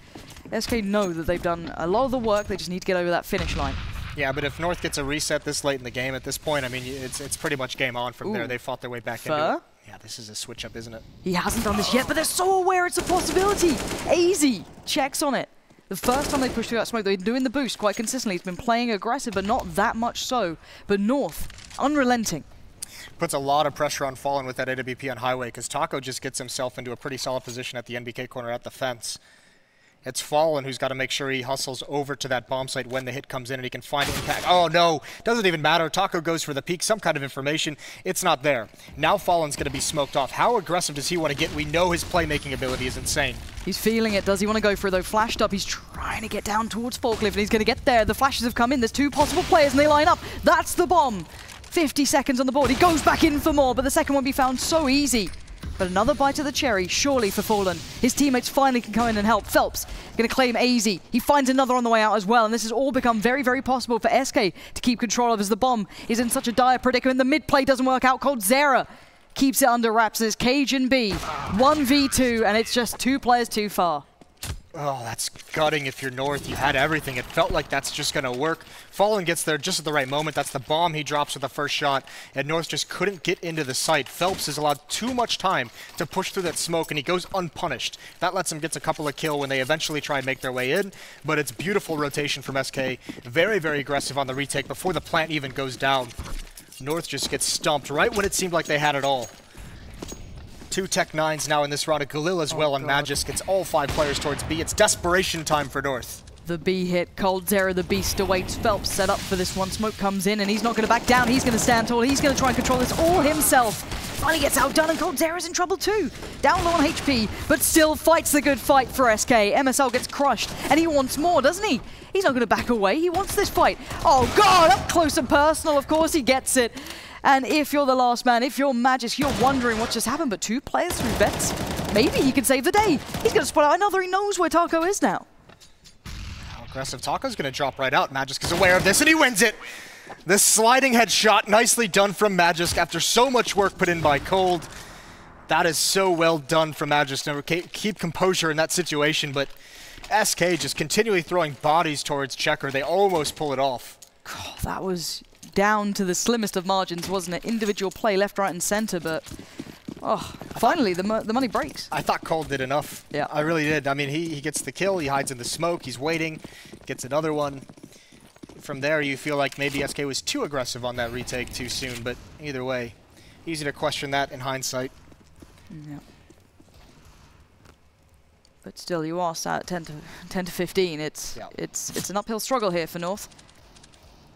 SK know that they've done a lot of the work. They just need to get over that finish line. Yeah, but if North gets a reset this late in the game, at this point, I mean, it's pretty much game on from there. They fought their way back into it. Yeah, this is a switch up, isn't it? He hasn't done this yet, but they're so aware it's a possibility. AZ checks on it. The first time they pushed through that smoke, they've been doing the boost quite consistently. He's been playing aggressive, but not that much so. But North, unrelenting. Puts a lot of pressure on Fallen with that AWP on Highway, because Taco just gets himself into a pretty solid position at the NBK corner at the fence. It's Fallen who's got to make sure he hustles over to that bomb site when the hit comes in and he can find impact. Oh no, doesn't even matter. Taco goes for the peek, some kind of information. It's not there. Now Fallen's going to be smoked off. How aggressive does he want to get? We know his playmaking ability is insane. He's feeling it. Does he want to go for it though? Flashed up. He's trying to get down towards Forklift and he's going to get there. The flashes have come in. There's 2 possible players and they line up. That's the bomb. 50 seconds on the board. He goes back in for more, but the second won't be found so easy. But another bite of the cherry, surely for Fallen. His teammates finally can come in and help. Phelps going to claim AZ. He finds another on the way out as well, and this has all become very, very possible for SK to keep control of as the bomb is in such a dire predicament. The mid play doesn't work out. coldzera keeps it under wraps. There's Cajun B. 1v2, and it's just 2 players too far. Oh, that's gutting if you're North. You had everything. It felt like that's just going to work. Fallen gets there just at the right moment. That's the bomb he drops with the first shot, and North just couldn't get into the site. Phelps is allowed too much time to push through that smoke, and he goes unpunished. That lets him get a couple of kills when they eventually try and make their way in, but it's beautiful rotation from SK. Very, very aggressive on the retake before the plant even goes down. North just gets stumped right when it seemed like they had it all. 2 Tech 9s now in this round. A Galil as well on Magis gets all 5 players towards B. It's desperation time for North. The B hit. coldzera, the beast awaits. Phelps set up for this one. Smoke comes in and he's not going to back down. He's going to stand tall. He's going to try and control this all himself. Finally gets outdone and coldzera's in trouble too. Down low on HP, but still fights the good fight for SK. MSL gets crushed and he wants more, doesn't he? He's not going to back away. He wants this fight. Oh God, up close and personal. Of course he gets it. And if you're the last man, if you're Magis, you're wondering what just happened, but 2 players through vets. maybe he can save the day. He's going to spot out another. He knows where Taco is now. How aggressive. Taco's going to drop right out. Magisk is aware of this, and he wins it. This sliding headshot, nicely done from Magisk after so much work put in by Cold. That is so well done from Magisk. Never keep composure in that situation, but SK just continually throwing bodies towards Checker. They almost pull it off. God, that was down to the slimmest of margins, wasn't it? Individual play left, right, and center, but finally the money breaks. I thought Cold did enough. Yeah, I really did. I mean, he gets the kill. He hides in the smoke. He's waiting. Gets another one. From there, you feel like maybe SK was too aggressive on that retake too soon, but either way, easy to question that in hindsight. Yeah. But still, you are sat at 10 to 15. It's an uphill struggle here for North.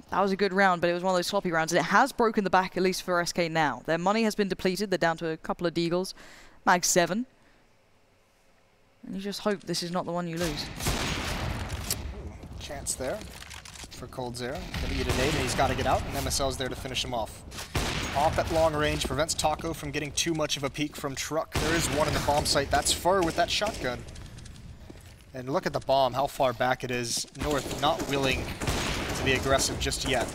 That was a good round, but it was one of those sloppy rounds, and it has broken the back, at least for SK now. Their money has been depleted. They're down to a couple of deagles. Mag 7. And you just hope this is not the one you lose. Ooh, chance there for Cold Zero. Gonna get a nade, and he's got to get out, and MSL's there to finish him off. Off at long range, prevents Taco from getting too much of a peek from Truck. There is one in the bomb site. That's Fur with that shotgun. And look at the bomb, how far back it is. North not willing to be aggressive just yet.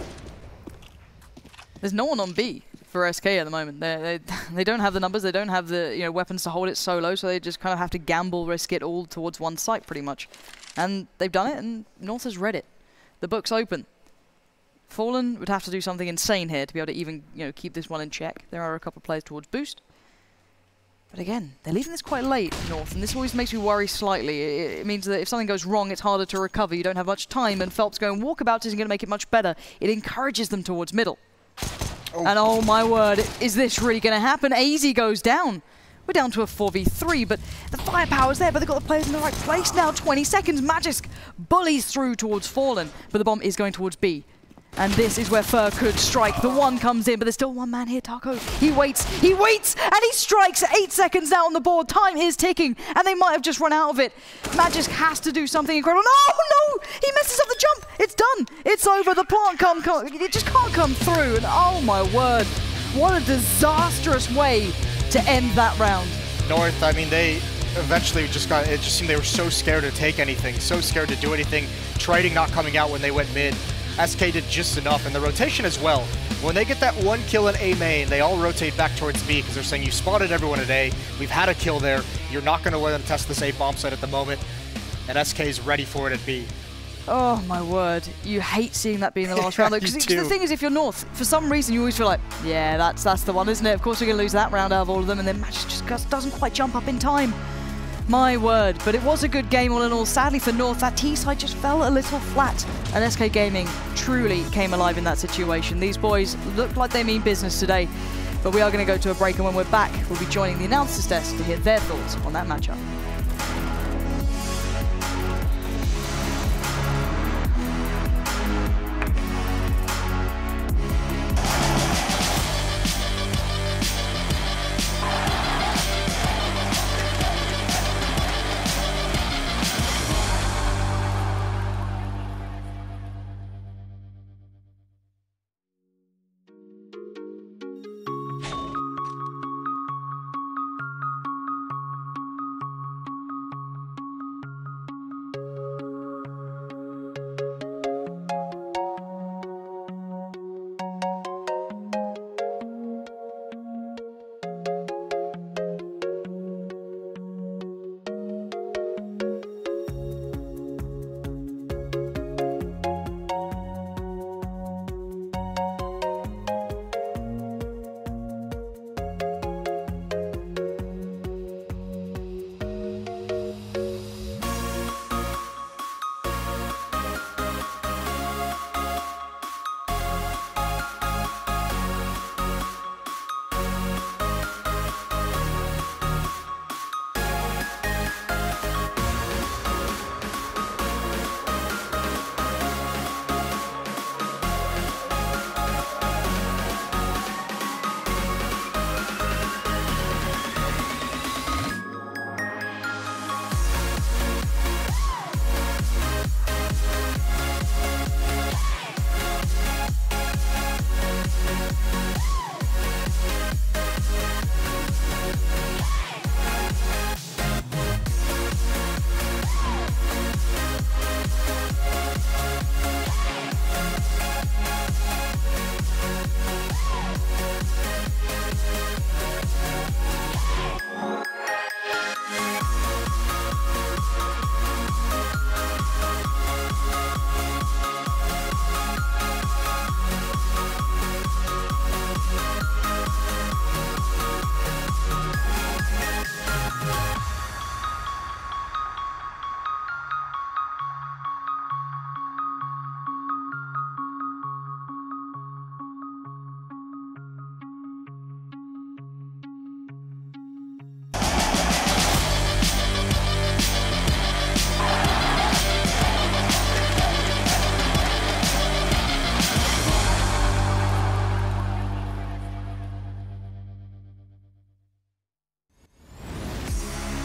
There's no one on B for SK at the moment. They don't have the numbers, they don't have the weapons to hold it solo, so they just kind of have to gamble, risk it all towards one site pretty much. And they've done it, and North has read it. The book's open. Fallen would have to do something insane here to be able to even keep this one in check. There are a couple of players towards boost. But again, they're leaving this quite late, North, and this always makes me worry slightly. It means that if something goes wrong, it's harder to recover. You don't have much time, and Phelps going walkabout isn't going to make it much better. It encourages them towards middle. Oh. And oh my word, is this really going to happen? AZ goes down. We're down to a 4v3, but the firepower's there, but they've got the players in the right place now. 20 seconds, Magisk bullies through towards Fallen, but the bomb is going towards B. And this is where Fur could strike. The one comes in, but there's still one man here, Taco. He waits, and he strikes. 8 seconds now on the board. Time is ticking, and they might have just run out of it. Magisk has to do something incredible. No! He messes up the jump. It's done. It's over. The plant it just can't come through. And oh my word, what a disastrous way to end that round. North, I mean, they eventually it just seemed they were so scared to take anything, so scared to do anything. Trading not coming out when they went mid. SK did just enough, and the rotation as well. When they get that one kill in A main, they all rotate back towards B because they're saying you spotted everyone at A. We've had a kill there. You're not going to let them test this A bomb site at the moment, and SK is ready for it at B. Oh my word, you hate seeing that being the last round. Because the thing is, if you're North, for some reason you always feel like, yeah, that's the one, isn't it? Of course we're going to lose that round out of all of them, and then Magic just doesn't quite jump up in time. My word, but it was a good game all in all. Sadly for North, that T side just fell a little flat, and SK Gaming truly came alive in that situation. These boys look like they mean business today, but we are going to go to a break, and when we're back, we'll be joining the announcers desk to hear their thoughts on that matchup.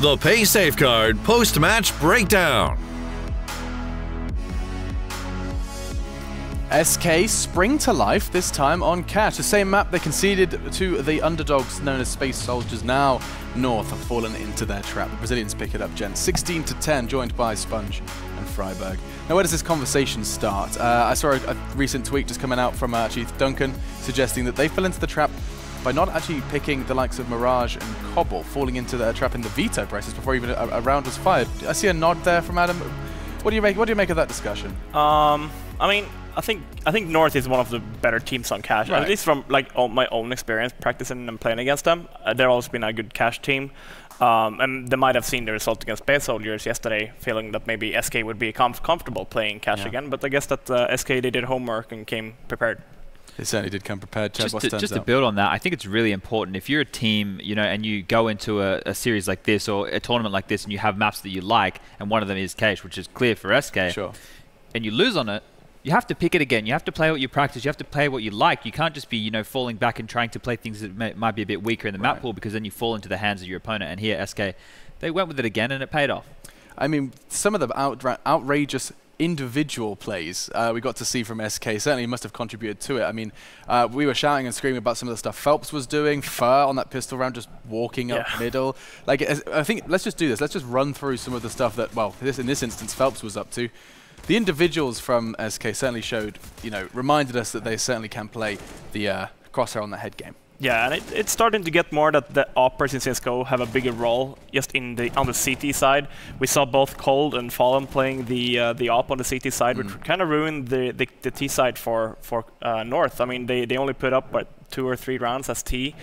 The Pay Safeguard post-match breakdown. SK spring to life, this time on Cash. The same map they conceded to the underdogs known as Space Soldiers. Now North have fallen into their trap. The Brazilians pick it up, Jen. 16-10, joined by spunj and Friberg. Now where does this conversation start? I saw a recent tweet just coming out from Chief Duncan suggesting that they fell into the trap by not actually picking the likes of Mirage and Cobble, falling into their trap in the veto process before even a round was fired. I see a nod there from Adam. What do you make of that discussion? I mean, I think North is one of the better teams on Cash, right. At least from like my own experience practicing and playing against them. They've always been a good Cash team, and they might have seen the result against Space Soldiers yesterday, feeling that maybe SK would be comfortable playing Cash again. But I guess that SK, they did homework and came prepared. They certainly did come prepared. Chad, just to build on that, I think it's really important if you're a team, you know, and you go into a series like this or a tournament like this, and you have maps that you like, and one of them is Cash, which is clear for SK. Sure. And you lose on it. You have to pick it again. You have to play what you practice. You have to play what you like. You can't just be, you know, falling back and trying to play things that might be a bit weaker in the map pool, because then you fall into the hands of your opponent. And here, SK, they went with it again, and it paid off. I mean, some of the outrageous individual plays we got to see from SK certainly must have contributed to it. I mean, we were shouting and screaming about some of the stuff Phelps was doing. Fur on that pistol round, just walking up middle. Like, I think let's just do this. Let's just run through some of the stuff that, well, in this instance, Phelps was up to. The individuals from SK certainly showed, you know, reminded us that they certainly can play the crosshair on the head game. Yeah, and it's starting to get more that the operators in CSGO have a bigger role just on the CT side. We saw both Cold and Fallen playing the op on the CT side, which kind of ruined the T side for North. I mean, they only put up, what, 2 or 3 rounds as T.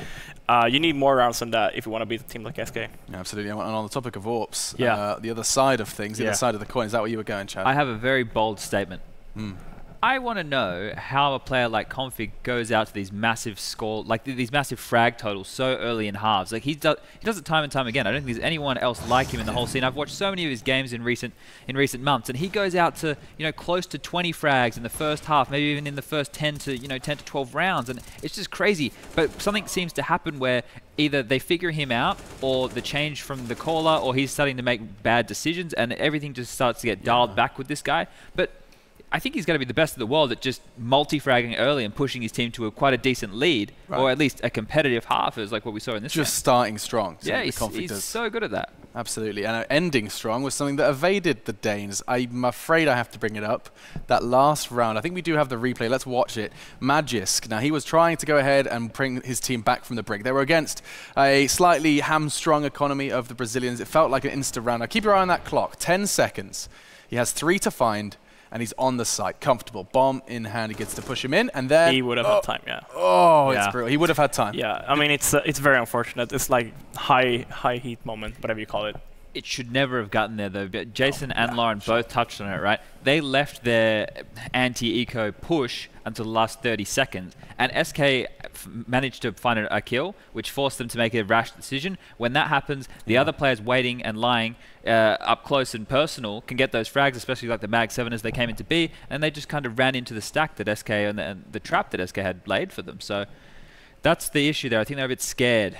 You need more rounds than that if you want to beat a team like SK. Yeah, absolutely. And on the topic of AWPs, the other side of things, the other side of the coin, is that where you were going, Chad? I have a very bold statement. I want to know how a player like Config goes out to these massive score, like these massive frag totals so early in halves. Like he does it time and time again. I don't think there's anyone else like him in the whole scene. I've watched so many of his games in recent months, and he goes out to, you know, close to 20 frags in the first half, maybe even in the first 10 to 12 rounds, and it's just crazy. But something seems to happen where either they figure him out, or the change from the caller, or he's starting to make bad decisions, and everything just starts to get dialed back with this guy. But I think he's going to be the best in the world at just multi-fragging early and pushing his team to quite a decent lead, or at least a competitive half, is like what we saw in this Just starting strong. Yeah, he's so good at that. Absolutely. And ending strong was something that evaded the Danes. I'm afraid I have to bring it up. That last round, I think we do have the replay. Let's watch it. Magisk. Now, he was trying to go ahead and bring his team back from the brink. They were against a slightly hamstrung economy of the Brazilians. It felt like an instant round. Now, keep your eye on that clock. 10 seconds. He has 3 to find, and he's on the site, comfortable. Bomb in hand, he gets to push him in, and then he would have had time, it's brutal. He would have had time. Yeah, I mean, it's very unfortunate. It's like high heat moment, whatever you call it. It should never have gotten there, though. But Jason and Lauren both touched on it, right? They left their anti-eco push until the last 30 seconds, and SK managed to find a kill, which forced them to make a rash decision. When that happens, the other players waiting and lying up close and personal can get those frags, especially like the Mag 7 as they came into B, and they just kind of ran into the stack that SK and the trap that SK had laid for them. So that's the issue there. I think they're a bit scared.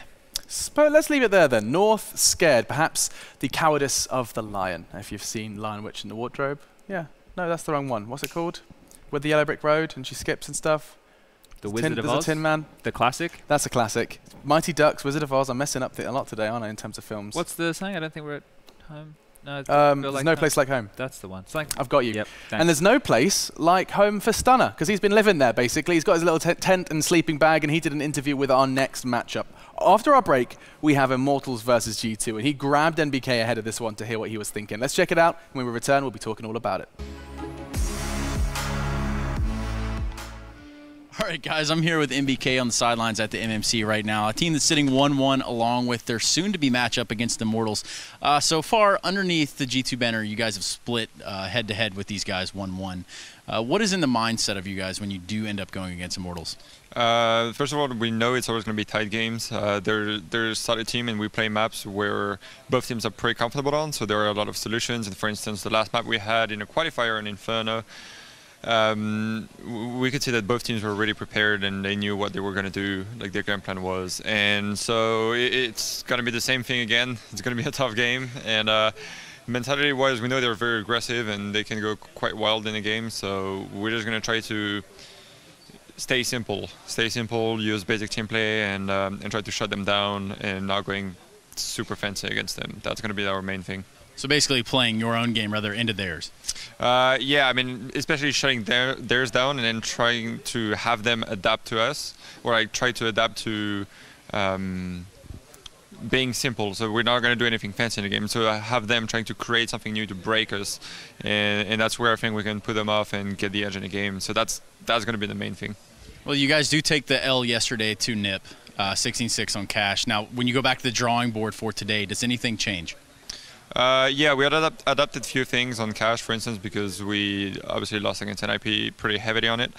But let's leave it there then. North scared, perhaps the cowardice of the lion. If you've seen Lion Witch in the Wardrobe. Yeah, no, that's the wrong one. What's it called? With the yellow brick road and she skips and stuff. The Wizard of Oz? There's a Tin Man. The classic? That's a classic. Mighty Ducks, Wizard of Oz. I'm messing up a lot today, aren't I, in terms of films? What's the saying? I don't think we're at home. No, there's no place like home. That's the one. Like I've got you. Yep, and there's no place like home for Stunna, because he's been living there, basically. He's got his little tent and sleeping bag, and he did an interview with our next matchup. After our break, we have Immortals versus G2, and he grabbed NBK ahead of this one to hear what he was thinking. Let's check it out. When we return, we'll be talking all about it. All right, guys, I'm here with NBK on the sidelines at the MMC right now, a team that's sitting 1-1 along with their soon-to-be matchup against Immortals. So far, underneath the G2 banner, you guys have split head-to-head with these guys 1-1. What is in the mindset of you guys when you do end up going against Immortals? First of all, we know it's always going to be tight games. They're a solid team, and we play maps where both teams are pretty comfortable on, so there are a lot of solutions. And for instance, the last map we had in a qualifier in Inferno, we could see that both teams were really prepared and they knew what they were going to do, like their game plan was. And so it's going to be the same thing again. It's going to be a tough game. And mentality-wise, we know they're very aggressive and they can go quite wild in the game. So we're just going to try to stay simple, use basic team play, and try to shut them down and not going super fancy against them. That's going to be our main thing. So basically playing your own game rather into theirs. Yeah, I mean, especially shutting theirs down and then trying to have them adapt to us, or like try to adapt to being simple. So we're not going to do anything fancy in the game. So I have them trying to create something new to break us, and that's where I think we can put them off and get the edge in the game. So that's going to be the main thing. Well, you guys do take the L yesterday to NiP, 16-6 on Cash. Now, when you go back to the drawing board for today, does anything change? Yeah, we adapted a few things on Cash, for instance, because we obviously lost against NIP pretty heavily on it.